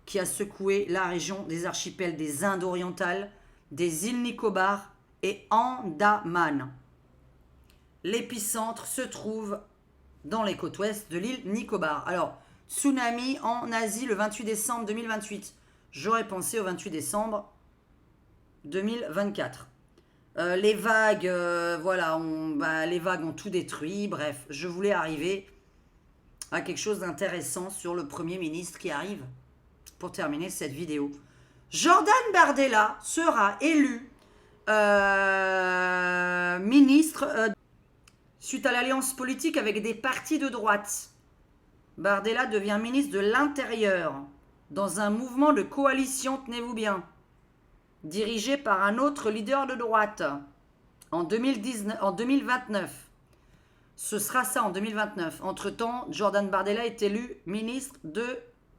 qui a secoué la région des archipels des Indes orientales, des îles Nicobar et Andaman. L'épicentre se trouve dans les côtes ouest de l'île Nicobar. Alors, tsunami en Asie le 28 décembre 2028. J'aurais pensé au 28 décembre 2024. Les vagues, les vagues ont tout détruit. Bref, je voulais arriver à quelque chose d'intéressant sur le Premier ministre qui arrive pour terminer cette vidéo. Jordan Bardella sera élu ministre suite à l'alliance politique avec des partis de droite. Bardella devient ministre de l'Intérieur dans un mouvement de coalition, tenez-vous bien, dirigé par un autre leader de droite en 2029. Ce sera ça en 2029. Entre-temps, Jordan Bardella est élu ministre de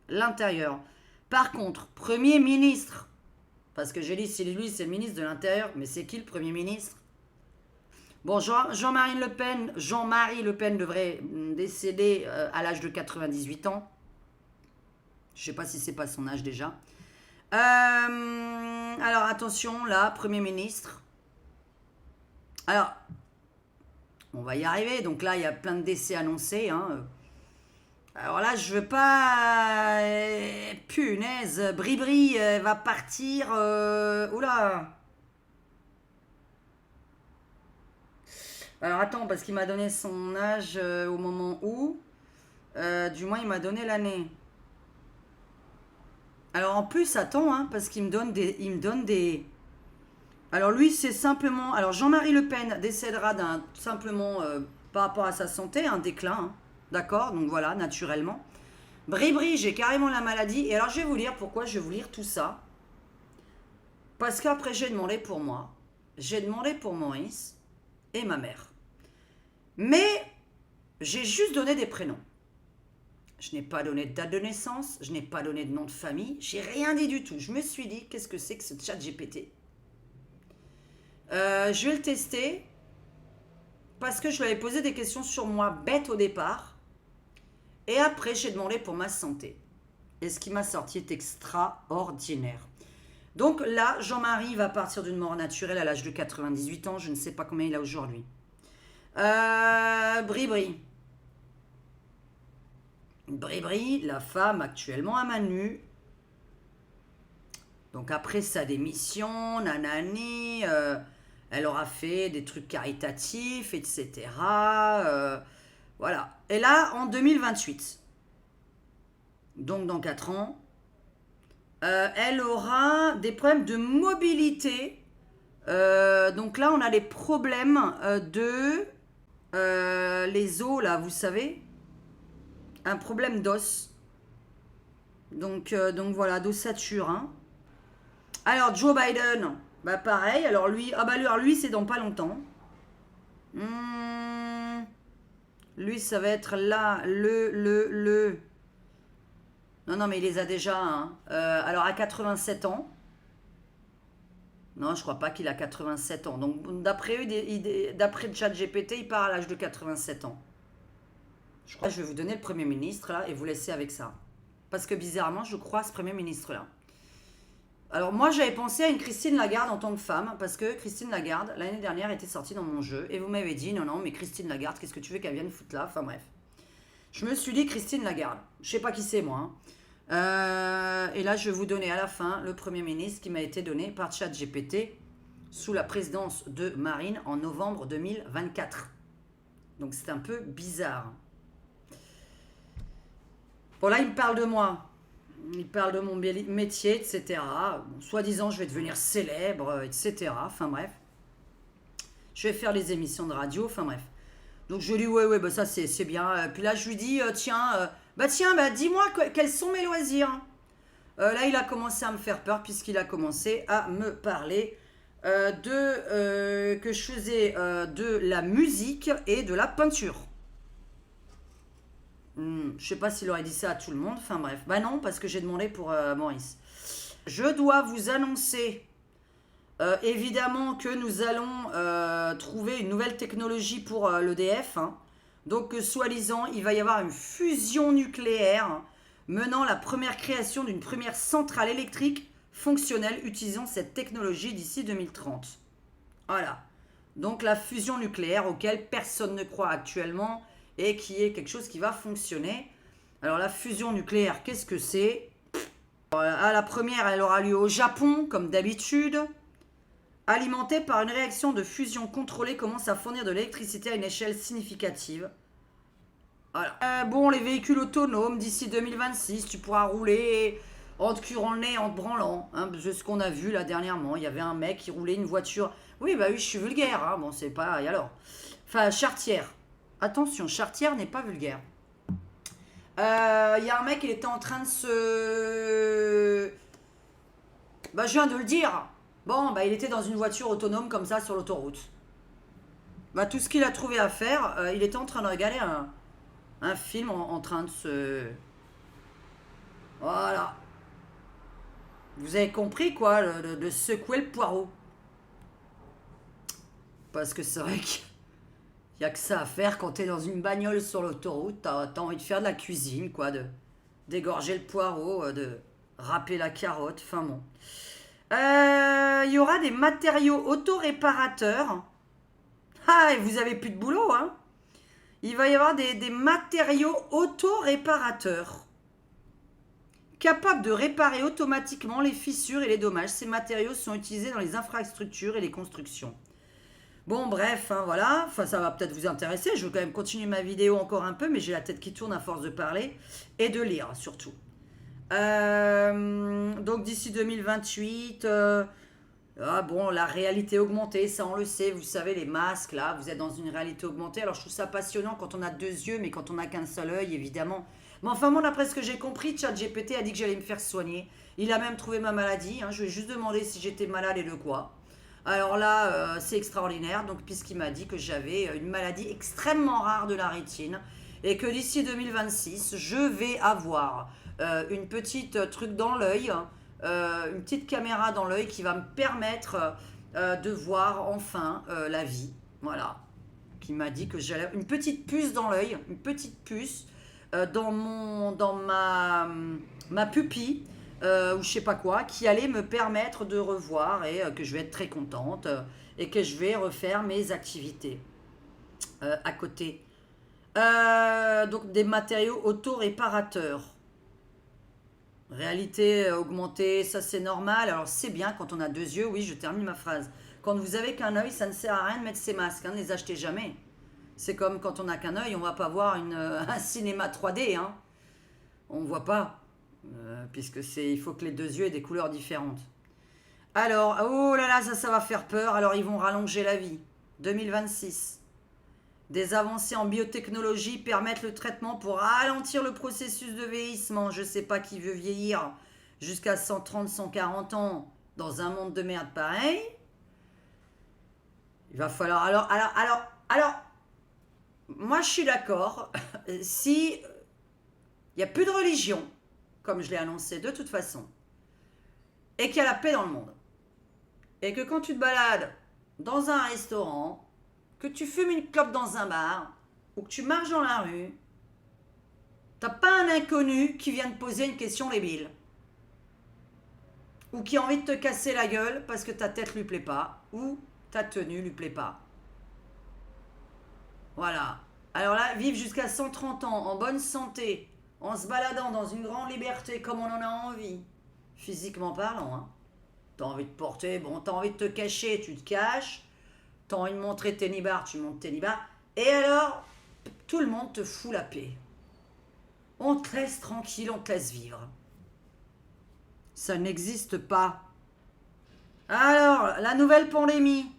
l'Intérieur. Par contre, Premier ministre, parce que j'ai dit si lui c'est le ministre de l'Intérieur, mais c'est qui le Premier ministre? Bon, Jean-Marie Le Pen devrait décéder à l'âge de 98 ans. Je ne sais pas si c'est pas son âge déjà. Alors attention, là, Premier ministre. Alors, on va y arriver. Donc là, il y a plein de décès annoncés. Hein. Alors là, je veux pas... punaise, Bribri va partir... Oula. Alors attends, parce qu'il m'a donné son âge au moment où... du moins, il m'a donné l'année. Alors en plus, attends, hein, parce qu'il me donne des... Alors lui, c'est simplement... Alors Jean-Marie Le Pen décédera simplement par rapport à sa santé, un déclin, hein, d'accord? Donc voilà, naturellement. Bribri, j'ai carrément la maladie. Et alors je vais vous lire pourquoi je vais vous lire tout ça. Parce qu'après, j'ai demandé pour moi, j'ai demandé pour Maurice et ma mère. Mais j'ai juste donné des prénoms. Je n'ai pas donné de date de naissance, je n'ai pas donné de nom de famille, j'ai rien dit du tout. Je me suis dit, qu'est-ce que c'est que ce chat GPT? Je vais le tester parce que je lui avais posé des questions sur moi bêtes au départ. Et après, j'ai demandé pour ma santé. Et ce qui m'a sorti est extraordinaire. Donc là, Jean-Marie va partir d'une mort naturelle à l'âge de 98 ans. Je ne sais pas combien il a aujourd'hui. Bribri, la femme actuellement à Manu. Donc après sa démission, nanani, elle aura fait des trucs caritatifs, etc. Voilà. Et là, en 2028, donc dans 4 ans, elle aura des problèmes de mobilité. Donc là, on a des problèmes de les os, là, vous savez. Un problème d'os. Donc voilà, d'ossature. Hein. Alors, Joe Biden, bah pareil. Alors lui, lui c'est dans pas longtemps. Lui, ça va être là, Non, mais il les a déjà. Hein. Alors, à 87 ans. Non, je crois pas qu'il a 87 ans. Donc, d'après le chat GPT, il part à l'âge de 87 ans. Je crois que je vais vous donner le Premier ministre, là, et vous laisser avec ça. Parce que, bizarrement, je crois à ce Premier ministre-là. Alors, moi, j'avais pensé à une Christine Lagarde en tant que femme, parce que Christine Lagarde, l'année dernière, était sortie dans mon jeu, et vous m'avez dit, non, mais Christine Lagarde, qu'est-ce que tu veux qu'elle vienne foutre là? Enfin, bref. Je me suis dit Christine Lagarde. Je sais pas qui c'est, moi. Hein. Et là, je vais vous donner à la fin le Premier ministre qui m'a été donné par ChatGPT sous la présidence de Marine en novembre 2024. Donc, c'est un peu bizarre. Bon, là, il me parle de moi. Il parle de mon métier, etc. Bon, soi-disant, je vais devenir célèbre, etc. Enfin, bref. Je vais faire les émissions de radio, enfin, bref. Donc, je lui dis, ouais, bah, ça, c'est bien. Puis là, je lui dis, tiens, dis-moi quels sont mes loisirs. Là, il a commencé à me faire peur puisqu'il a commencé à me parler que je faisais de la musique et de la peinture. Je sais pas s'il aurait dit ça à tout le monde. Enfin bref. Bah non, parce que j'ai demandé pour Maurice. Je dois vous annoncer évidemment que nous allons trouver une nouvelle technologie pour l'EDF. Hein. Donc, soi-disant, il va y avoir une fusion nucléaire menant la première création d'une première centrale électrique fonctionnelle utilisant cette technologie d'ici 2030. Voilà. Donc, la fusion nucléaire auquel personne ne croit actuellement et qui est quelque chose qui va fonctionner. Alors, la fusion nucléaire, qu'est-ce que c'est ? La première, elle aura lieu au Japon, comme d'habitude. Alimentée par une réaction de fusion contrôlée, commence à fournir de l'électricité à une échelle significative. Voilà. Bon, les véhicules autonomes, d'ici 2026, tu pourras rouler en te curant le nez, en te branlant. Hein, c'est ce qu'on a vu là dernièrement. Il y avait un mec qui roulait une voiture. Oui, bah oui, je suis vulgaire. Hein. Bon, c'est pas... Et alors ? Enfin, charretière. Attention, charretière n'est pas vulgaire. Il y a un mec, il était en train de se... Bah, je viens de le dire. Bon, bah, il était dans une voiture autonome comme ça sur l'autoroute. Bah, tout ce qu'il a trouvé à faire, il était en train de regarder un film en train de se... Voilà. Vous avez compris, quoi, de secouer le poireau. Parce que c'est vrai qu'il n'y a que ça à faire quand t'es dans une bagnole sur l'autoroute. T'as envie de faire de la cuisine, quoi, de d'égorger le poireau, de râper la carotte, enfin bon. Il y aura des matériaux autoréparateurs. Ah, et vous avez plus de boulot, hein. Il va y avoir des matériaux autoréparateurs. Capables de réparer automatiquement les fissures et les dommages. Ces matériaux sont utilisés dans les infrastructures et les constructions. Bon, bref, hein, voilà. Enfin, ça va peut-être vous intéresser. Je veux quand même continuer ma vidéo encore un peu, mais j'ai la tête qui tourne à force de parler et de lire, surtout. Donc, d'ici 2028... Ah bon, la réalité augmentée, ça on le sait, vous savez, les masques, là, vous êtes dans une réalité augmentée. Alors je trouve ça passionnant quand on a deux yeux, mais quand on n'a qu'un seul œil, évidemment. Mais enfin, moi, d'après ce que j'ai compris, ChatGPT a dit que j'allais me faire soigner. Il a même trouvé ma maladie, hein. Je lui ai juste demandé si j'étais malade et de quoi. Alors là, c'est extraordinaire, donc puisqu'il m'a dit que j'avais une maladie extrêmement rare de la rétine, et que d'ici 2026, je vais avoir une petite truc dans l'œil, une petite caméra dans l'œil qui va me permettre de voir enfin la vie. Voilà. Qui m'a dit que j'allais... Une petite puce dans l'œil, une petite puce dans ma pupille, ou je sais pas quoi, qui allait me permettre de revoir et que je vais être très contente et que je vais refaire mes activités à côté. Donc des matériaux autoréparateurs. Réalité augmentée, ça c'est normal. Alors c'est bien quand on a deux yeux, oui, je termine ma phrase. Quand vous avez qu'un œil, ça ne sert à rien de mettre ces masques, hein, ne les achetez jamais. C'est comme quand on n'a qu'un œil, on va pas voir un cinéma 3D, hein. On ne voit pas, puisque il faut que les deux yeux aient des couleurs différentes. Alors, oh là là, ça va faire peur. Alors ils vont rallonger la vie. 2026. Des avancées en biotechnologie permettent le traitement pour ralentir le processus de vieillissement. Je ne sais pas qui veut vieillir jusqu'à 130, 140 ans dans un monde de merde pareil. Il va falloir... Alors, moi je suis d'accord. Si il n'y a plus de religion, comme je l'ai annoncé de toute façon, et qu'il y a la paix dans le monde, et que quand tu te balades dans un restaurant, que tu fumes une clope dans un bar, ou que tu marches dans la rue, t'as pas un inconnu qui vient te poser une question débile. Ou qui a envie de te casser la gueule parce que ta tête lui plaît pas, ou ta tenue lui plaît pas. Voilà. Alors là, vivre jusqu'à 130 ans, en bonne santé, en se baladant dans une grande liberté comme on en a envie, physiquement parlant, hein. T'as envie de porter, bon, t'as envie de te cacher, tu te caches. T'as envie de montrer tes nibards, tu montes tes nibards. Et alors, tout le monde te fout la paix. On te laisse tranquille, on te laisse vivre. Ça n'existe pas. Alors, la nouvelle pandémie.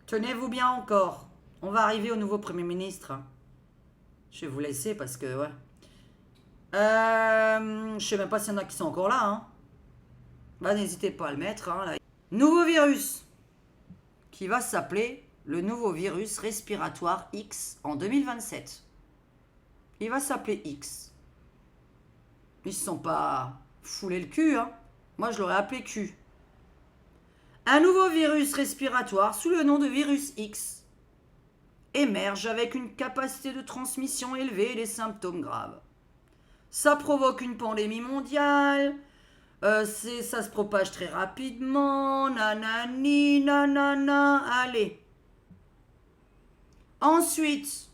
Tenez-vous bien encore. On va arriver au nouveau Premier ministre. Je vais vous laisser parce que, ouais. Je sais même pas s'il y en a qui sont encore là, hein. Bah, n'hésitez pas à le mettre, hein, là. Nouveau virus qui va s'appeler le nouveau virus respiratoire X en 2027. Il va s'appeler X. Ils ne se sont pas foulés le cul, hein. Moi, je l'aurais appelé Q. Un nouveau virus respiratoire sous le nom de virus X émerge avec une capacité de transmission élevée et des symptômes graves. Ça provoque une pandémie mondiale, ça se propage très rapidement, nanani, nanana, allez. Ensuite,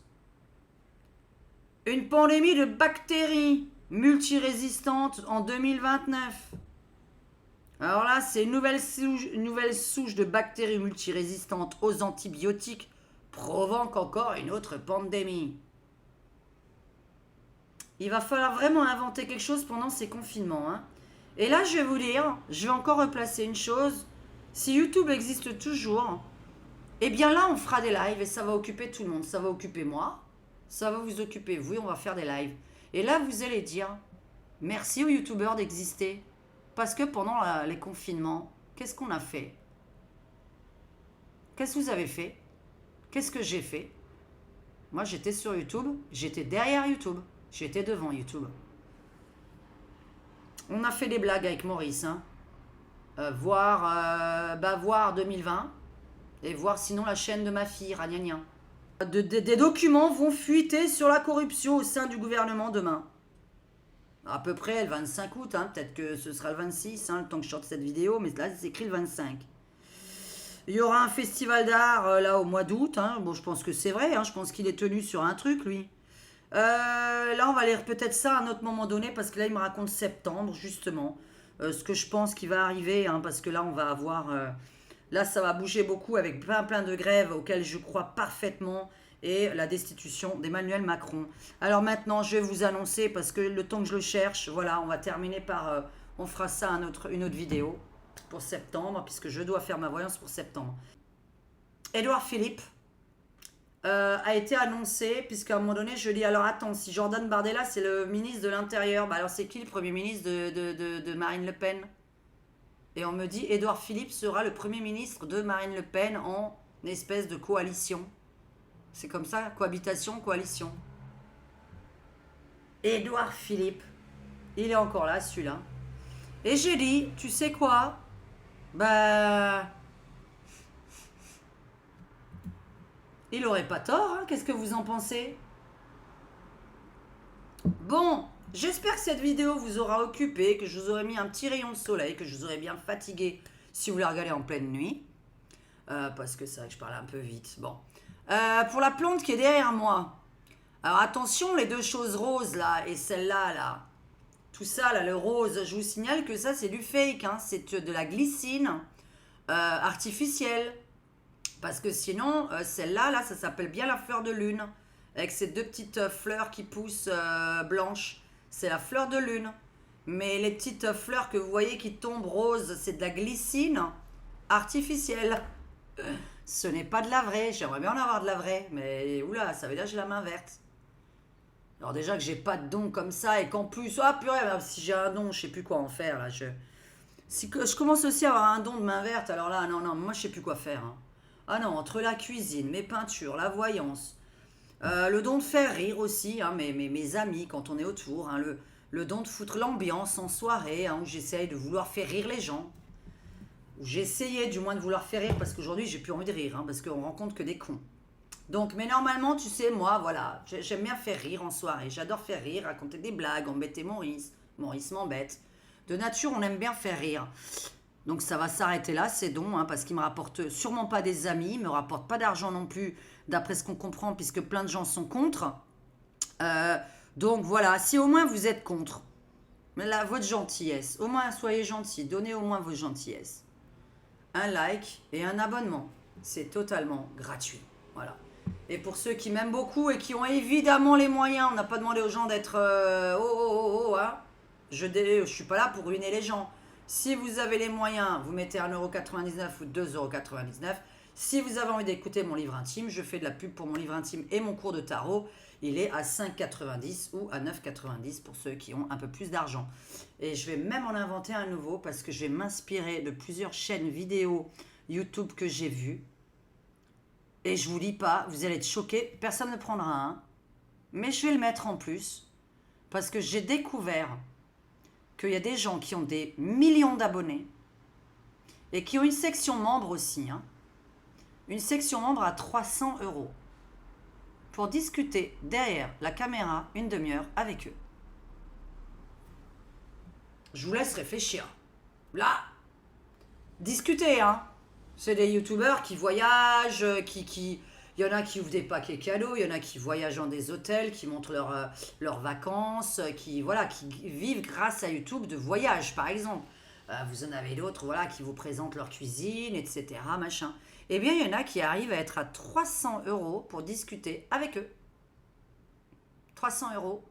une pandémie de bactéries multirésistantes en 2029. Alors là, c'est une nouvelle souche de bactéries multirésistantes aux antibiotiques provoque encore une autre pandémie. Il va falloir vraiment inventer quelque chose pendant ces confinements. Hein. Et là, je vais vous dire, je vais encore replacer une chose. Si YouTube existe toujours, eh bien là, on fera des lives et ça va occuper tout le monde. Ça va occuper moi, ça va vous occuper vous et on va faire des lives. Et là, vous allez dire, merci aux YouTubeurs d'exister. Parce que pendant les confinements, qu'est-ce qu'on a fait? Qu'est-ce que vous avez fait? Qu'est-ce que j'ai fait? Moi, j'étais sur YouTube, j'étais derrière YouTube, j'étais devant YouTube. On a fait des blagues avec Maurice, hein. Voir 2020 et voir sinon la chaîne de ma fille, Ragnagna. Des documents vont fuiter sur la corruption au sein du gouvernement demain. À peu près le 25 août, hein. Peut-être que ce sera le 26, hein, le temps que je sorte cette vidéo, mais là c'est écrit le 25. Il y aura un festival d'art là au mois d'août, hein. Bon, je pense que c'est vrai, hein. Je pense qu'il est tenu sur un truc, lui. Là, on va lire peut-être ça à un autre moment donné, parce que là, il me raconte septembre, justement. Ce que je pense qui va arriver, hein, parce que là, on va avoir... là, ça va bouger beaucoup avec plein de grèves auxquelles je crois parfaitement, et la destitution d'Emmanuel Macron. Alors maintenant, je vais vous annoncer, parce que le temps que je le cherche, voilà, on va terminer par... on fera ça une autre vidéo pour septembre, puisque je dois faire ma voyance pour septembre. Édouard Philippe a été annoncé, puisqu'à un moment donné, je dis, alors attends, si Jordan Bardella, c'est le ministre de l'Intérieur, bah alors c'est qui le Premier ministre de Marine Le Pen? Et on me dit, Édouard Philippe sera le Premier ministre de Marine Le Pen en espèce de coalition. C'est comme ça, cohabitation, coalition. Édouard Philippe, il est encore là, celui-là. Et j'ai dit, tu sais quoi? Bah... il aurait pas tort, hein. Qu'est-ce que vous en pensez? Bon, j'espère que cette vidéo vous aura occupé, que je vous aurai mis un petit rayon de soleil, que je vous aurai bien fatigué si vous la regardez en pleine nuit. Parce que c'est vrai que je parle un peu vite. Bon. Pour la plante qui est derrière moi. Alors attention, les deux choses roses là et celle-là là. Tout ça là, le rose, je vous signale que ça c'est du fake, hein. C'est de la glycine artificielle. Parce que sinon, celle-là, là, ça s'appelle bien la fleur de lune. Avec ces deux petites fleurs qui poussent blanches. C'est la fleur de lune. Mais les petites fleurs que vous voyez qui tombent roses, c'est de la glycine artificielle. Ce n'est pas de la vraie. J'aimerais bien en avoir de la vraie. Mais oula, ça veut dire que j'ai la main verte. Alors déjà que j'ai pas de don comme ça et qu'en plus... Ah purée, si j'ai un don, je sais plus quoi en faire. Là. Si je commence aussi à avoir un don de main verte, alors là, non, moi je sais plus quoi faire. Hein. Ah non, entre la cuisine, mes peintures, la voyance, le don de faire rire aussi, hein, mes amis quand on est autour, hein, le don de foutre l'ambiance en soirée, hein, où j'essaye de vouloir faire rire les gens, où j'essayais du moins de vouloir faire rire, parce qu'aujourd'hui j'ai plus envie de rire, hein, parce qu'on rencontre que des cons. Donc, mais normalement, tu sais, moi, voilà, j'aime bien faire rire en soirée, j'adore faire rire, raconter des blagues, embêter Maurice m'embête. De nature, on aime bien faire rire. Donc ça va s'arrêter là, ces dons, hein, parce qu'ils me rapportent sûrement pas des amis, ils me rapportent pas d'argent non plus, d'après ce qu'on comprend, puisque plein de gens sont contre. Donc voilà, si au moins vous êtes contre, mais là, votre gentillesse, au moins soyez gentils, donnez au moins vos gentillesses. Un like et un abonnement, c'est totalement gratuit. Voilà. Et pour ceux qui m'aiment beaucoup et qui ont évidemment les moyens, on n'a pas demandé aux gens d'être hein. Je suis pas là pour ruiner les gens. Si vous avez les moyens, vous mettez 1,99€ ou 2,99€. Si vous avez envie d'écouter mon livre intime, je fais de la pub pour mon livre intime et mon cours de tarot. Il est à 5,90€ ou à 9,90€ pour ceux qui ont un peu plus d'argent. Et je vais même en inventer un nouveau parce que je vais m'inspirer de plusieurs chaînes vidéo YouTube que j'ai vues. Et je vous dis pas, vous allez être choqués, personne ne prendra un. Mais je vais le mettre en plus parce que j'ai découvert qu'il y a des gens qui ont des millions d'abonnés et qui ont une section membre aussi, hein. Une section membre à 300 € pour discuter derrière la caméra une demi-heure avec eux. Je vous laisse réfléchir. Là, discuter, hein. C'est des youtubeurs qui voyagent, il y en a qui ouvrent des paquets cadeaux, il y en a qui voyagent dans des hôtels, qui montrent leurs vacances, qui vivent grâce à YouTube de voyage, par exemple. Vous en avez d'autres, voilà, qui vous présentent leur cuisine, etc., machin. Eh bien, il y en a qui arrivent à être à 300 € pour discuter avec eux. 300 €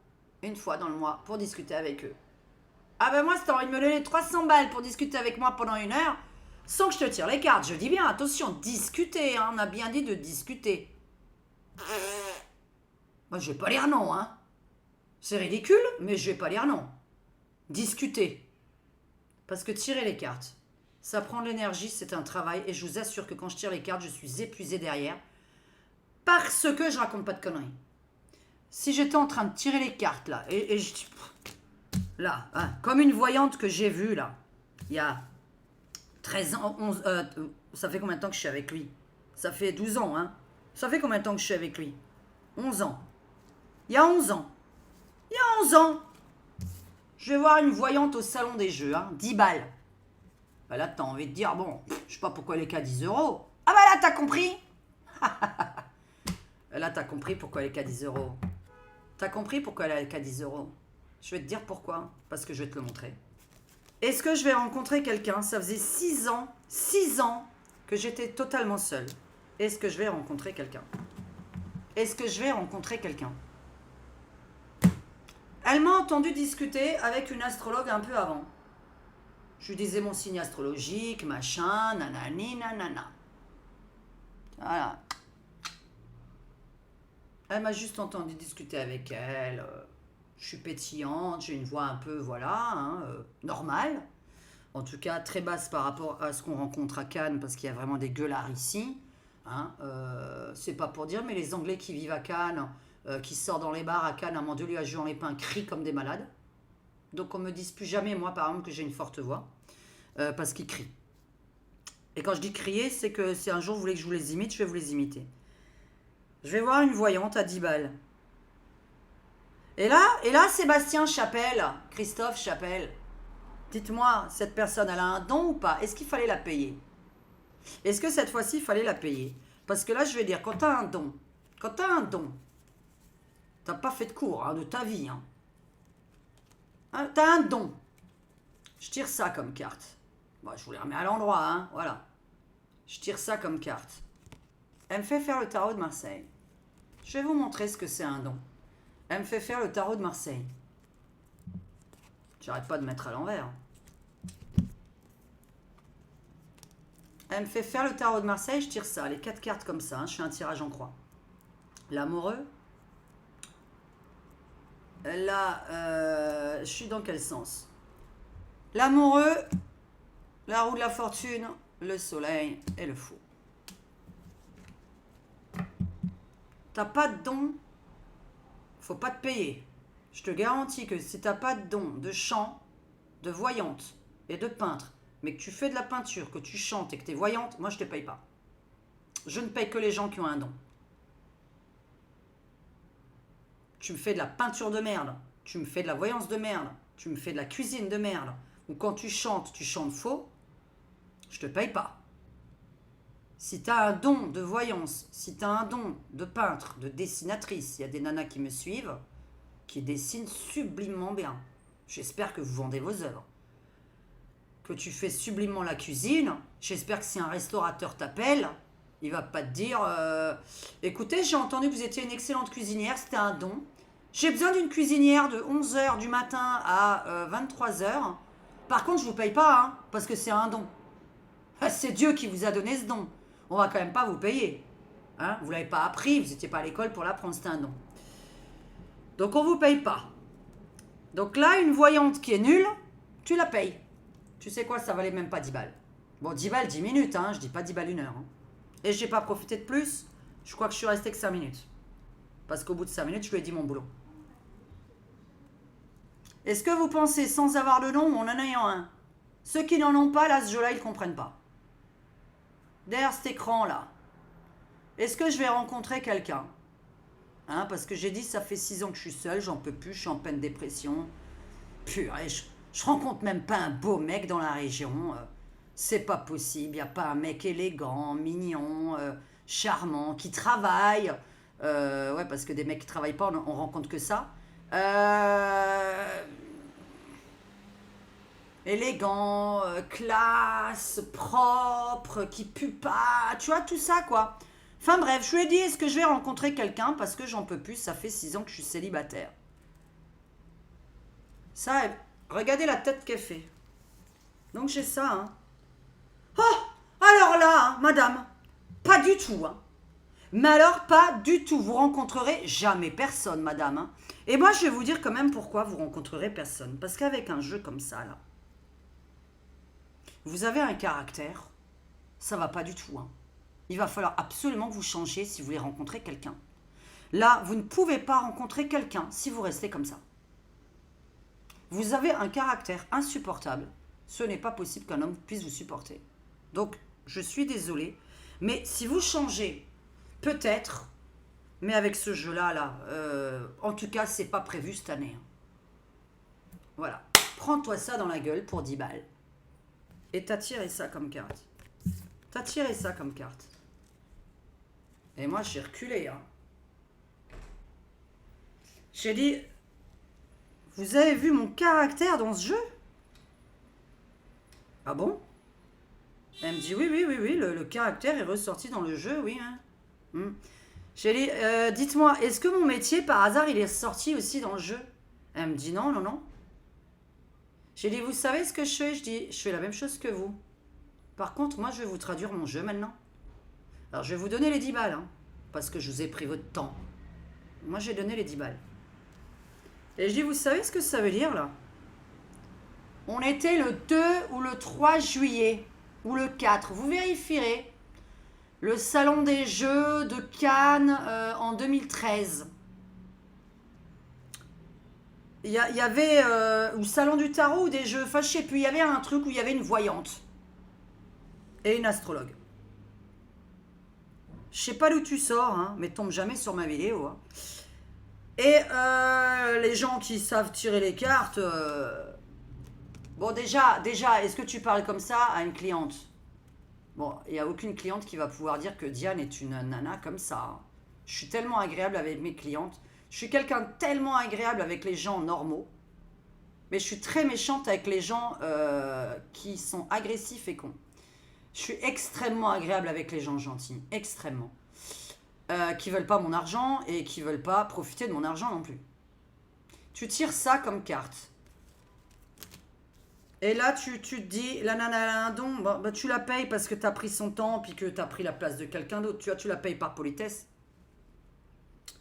une fois dans le mois pour discuter avec eux. Ah ben moi, si t'as envie de me donner 300 balles pour discuter avec moi pendant 1 heure, sans que je te tire les cartes, je dis bien, attention, discuter, hein, on a bien dit de discuter. Moi, je vais pas lire non, hein. C'est ridicule, mais je vais pas lire non. Discuter. Parce que tirer les cartes, ça prend de l'énergie, c'est un travail, et je vous assure que quand je tire les cartes, je suis épuisé derrière, parce que je raconte pas de conneries. Si j'étais en train de tirer les cartes, là, et je... Là, hein, comme une voyante que j'ai vue, là, il y a 13 ans, 11... ça fait combien de temps que je suis avec lui? Ça fait 12 ans, hein. Ça fait combien de temps que je suis avec lui? 11 ans. Il y a 11 ans. Il y a 11 ans. Je vais voir une voyante au salon des jeux, hein, 10 balles. Bah là, t'as envie de dire, bon, je sais pas pourquoi elle est qu'à 10 €. Ah bah là, t'as compris. Là, t'as compris pourquoi elle est qu'à 10 €. T'as compris pourquoi elle est qu'à 10 €. Je vais te dire pourquoi, parce que je vais te le montrer. Est-ce que je vais rencontrer quelqu'un? Ça faisait 6 ans que j'étais totalement seule. Est-ce que je vais rencontrer quelqu'un? Est-ce que je vais rencontrer quelqu'un? Elle m'a entendu discuter avec une astrologue un peu avant. Je lui disais mon signe astrologique, machin, nanani, nanana. Voilà. Elle m'a juste entendu discuter avec elle. Je suis pétillante, j'ai une voix un peu, voilà, hein, normale. En tout cas, très basse par rapport à ce qu'on rencontre à Cannes, parce qu'il y a vraiment des gueulards ici. Hein, c'est pas pour dire, mais les Anglais qui vivent à Cannes, qui sortent dans les bars à Cannes, à mon Dieu, lui, à Juan les Pins, crient comme des malades. Donc on me dise plus jamais, moi, par exemple, que j'ai une forte voix, parce qu'ils crient. Et quand je dis crier, c'est que si un jour vous voulez que je vous les imite, je vais vous les imiter. Je vais voir une voyante à 10 balles. Et là, Sébastien Chapelle, Christophe Chapelle, dites-moi, cette personne, elle a un don ou pas? Est-ce qu'il fallait la payer? Est-ce que cette fois-ci, il fallait la payer? Parce que là, je vais dire, quand tu as un don, t'as pas fait de cours, hein, de ta vie, hein. Hein, t'as un don. Je tire ça comme carte. Bon, je vous les remets à l'endroit, hein, voilà. Je tire ça comme carte. Elle me fait faire le tarot de Marseille. Je vais vous montrer ce que c'est un don. Elle me fait faire le tarot de Marseille. J'arrête pas de mettre à l'envers. Elle me fait faire le tarot de Marseille, je tire ça, les 4 cartes comme ça, hein, je fais un tirage en croix. L'amoureux. Là, je suis dans quel sens? L'amoureux, la roue de la fortune, le soleil et le fou. T'as pas de don, faut pas te payer. Je te garantis que si t'as pas de don de chant, de voyante et de peintre, mais que tu fais de la peinture, que tu chantes et que t'es voyante, moi je te paye pas. Je ne paye que les gens qui ont un don. Tu me fais de la peinture de merde, tu me fais de la voyance de merde, tu me fais de la cuisine de merde, ou quand tu chantes faux, je te paye pas. Si tu as un don de voyance, si tu as un don de peintre, de dessinatrice, il y a des nanas qui me suivent, qui dessinent sublimement bien. J'espère que vous vendez vos œuvres. Que tu fais sublimement la cuisine, j'espère que si un restaurateur t'appelle, il va pas te dire écoutez, j'ai entendu que vous étiez une excellente cuisinière, c'était un don. J'ai besoin d'une cuisinière de 11h du matin à 23h. Par contre, je vous paye pas, hein, parce que c'est un don. C'est Dieu qui vous a donné ce don. On va quand même pas vous payer. Hein, vous l'avez pas appris, vous n'étiez pas à l'école pour l'apprendre, c'est un don. Donc on vous paye pas. Donc là, une voyante qui est nulle, tu la payes. Tu sais quoi, ça valait même pas 10 balles. Bon, 10 balles, 10 minutes, hein, je dis pas 10 balles 1 heure. Hein. Et j'ai pas profité de plus, je crois que je suis resté que 5 minutes. Parce qu'au bout de 5 minutes, je lui ai dit mon boulot. Est-ce que vous pensez, sans avoir de nom ou en ayant un, ceux qui n'en ont pas, là, ce jeu-là, ils ne comprennent pas. Derrière cet écran-là, est-ce que je vais rencontrer quelqu'un? Hein, parce que j'ai dit, ça fait 6 ans que je suis seule, j'en peux plus, je suis en pleine dépression. Purée, je rencontre même pas un beau mec dans la région. C'est pas possible, il n'y a pas un mec élégant, mignon, charmant, qui travaille. Ouais, parce que des mecs qui travaillent pas, on rencontre que ça. Élégant, classe, propre, qui pue pas, tu vois, tout ça, quoi. Enfin bref, je lui ai dit, est-ce que je vais rencontrer quelqu'un parce que j'en peux plus, ça fait 6 ans que je suis célibataire. Ça, regardez la tête qu'elle fait. Donc j'ai ça, hein. Oh, alors là, hein, madame, pas du tout, hein. Mais alors, pas du tout. Vous rencontrerez jamais personne, madame, hein. Et moi, je vais vous dire quand même pourquoi vous rencontrerez personne. Parce qu'avec un jeu comme ça, là, vous avez un caractère, ça va pas du tout, hein. Il va falloir absolument que vous changiez si vous voulez rencontrer quelqu'un. Là, vous ne pouvez pas rencontrer quelqu'un si vous restez comme ça. Vous avez un caractère insupportable. Ce n'est pas possible qu'un homme puisse vous supporter. Donc, je suis désolée. Mais si vous changez, peut-être, mais avec ce jeu-là, là, en tout cas, c'est pas prévu cette année. Hein. Voilà. Prends-toi ça dans la gueule pour 10 balles. Et t'as tiré ça comme carte. T'as tiré ça comme carte. Et moi, j'ai reculé. Hein. J'ai dit, vous avez vu mon caractère dans ce jeu? Ah bon? Elle me dit, oui, le caractère est ressorti dans le jeu, oui. Hein. J'ai dit, dites-moi, est-ce que mon métier, par hasard, il est sorti aussi dans le jeu? Elle me dit, non. J'ai dit, vous savez ce que je fais? Je dis, je fais la même chose que vous. Par contre, moi, je vais vous traduire mon jeu maintenant. Alors, je vais vous donner les 10 balles, hein, parce que je vous ai pris votre temps. Moi, j'ai donné les 10 balles. Et je dis, vous savez ce que ça veut dire, là? On était le 2 ou le 3 juillet, ou le 4. Vous vérifierez. Le salon des jeux de Cannes en 2013. Il y avait, ou salon du tarot ou des jeux, enfin je sais plus, il y avait un truc où il y avait une voyante et une astrologue. Je sais pas d'où tu sors, hein, mais tombe jamais sur ma vidéo. Hein. Et les gens qui savent tirer les cartes... Bon déjà, est-ce que tu parles comme ça à une cliente? Bon, il n'y a aucune cliente qui va pouvoir dire que Diane est une nana comme ça. Hein. Je suis tellement agréable avec mes clientes. Je suis quelqu'un de tellement agréable avec les gens normaux. Mais je suis très méchante avec les gens qui sont agressifs et cons. Je suis extrêmement agréable avec les gens gentils. Extrêmement. Qui veulent pas mon argent et qui veulent pas profiter de mon argent non plus. Tu tires ça comme carte. Et là, tu te dis, la nana a un don, bah, tu la payes parce que tu as pris son temps puis que tu as pris la place de quelqu'un d'autre. Tu vois, tu la payes par politesse.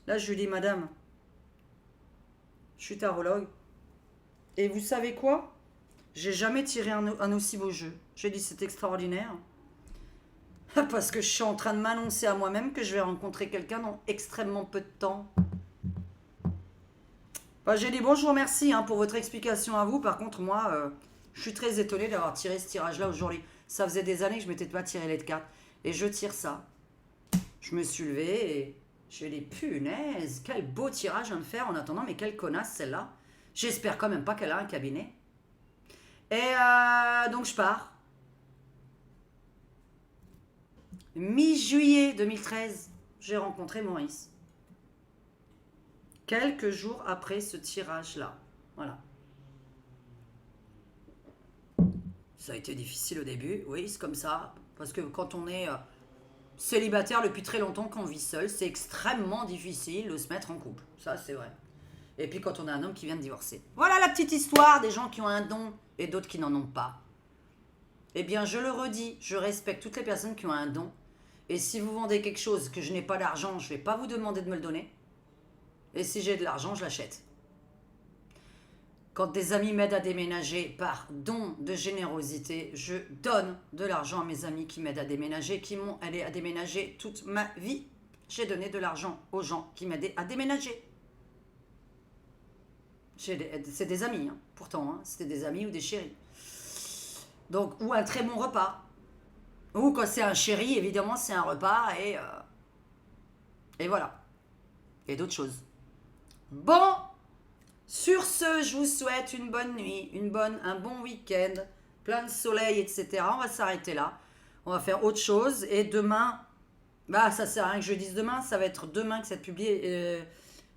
Là, je lui dis, madame, je suis tarologue. Et vous savez quoi? J'ai jamais tiré un aussi beau jeu. J'ai dit, c'est extraordinaire. Parce que je suis en train de m'annoncer à moi-même que je vais rencontrer quelqu'un dans extrêmement peu de temps. Bah, j'ai dit, bon, je vous remercie hein, pour votre explication à vous. Par contre, moi... je suis très étonnée d'avoir tiré ce tirage-là aujourd'hui. Ça faisait des années que je ne m'étais pas tiré les cartes. Et je tire ça. Je me suis levée et je lui ai dit, punaise, quel beau tirage je viens de faire en attendant, mais quelle connasse celle-là. J'espère quand même pas qu'elle a un cabinet. Et donc je pars. Mi-juillet 2013, j'ai rencontré Maurice. Quelques jours après ce tirage-là. Voilà. Ça a été difficile au début, oui, c'est comme ça. Parce que quand on est célibataire depuis très longtemps, qu'on vit seul, c'est extrêmement difficile de se mettre en couple. Ça, c'est vrai. Et puis quand on a un homme qui vient de divorcer. Voilà la petite histoire des gens qui ont un don et d'autres qui n'en ont pas. Eh bien, je le redis, je respecte toutes les personnes qui ont un don. Et si vous vendez quelque chose que je n'ai pas d'argent, je ne vais pas vous demander de me le donner. Et si j'ai de l'argent, je l'achète. Quand des amis m'aident à déménager par don de générosité, je donne de l'argent à mes amis qui m'aident à déménager, qui m'ont aidé à déménager toute ma vie. J'ai donné de l'argent aux gens qui m'aidaient à déménager. C'est des amis, hein, pourtant. Hein, c'était des amis ou des chéris. Donc, ou un très bon repas. Ou quand c'est un chéri, évidemment, c'est un repas et voilà. Et d'autres choses. Bon, sur ce, je vous souhaite une bonne nuit, un bon week-end, plein de soleil, etc. On va s'arrêter là. On va faire autre chose. Et demain, bah ça sert à rien que je dise demain, ça va être demain que c'est publié.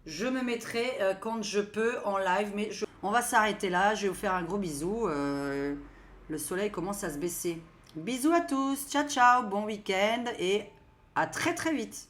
Je me mettrai quand je peux en live. Mais on va s'arrêter là. Je vais vous faire un gros bisou. Le soleil commence à se baisser. Bisous à tous. Ciao, ciao. Bon week-end. Et à très, très vite.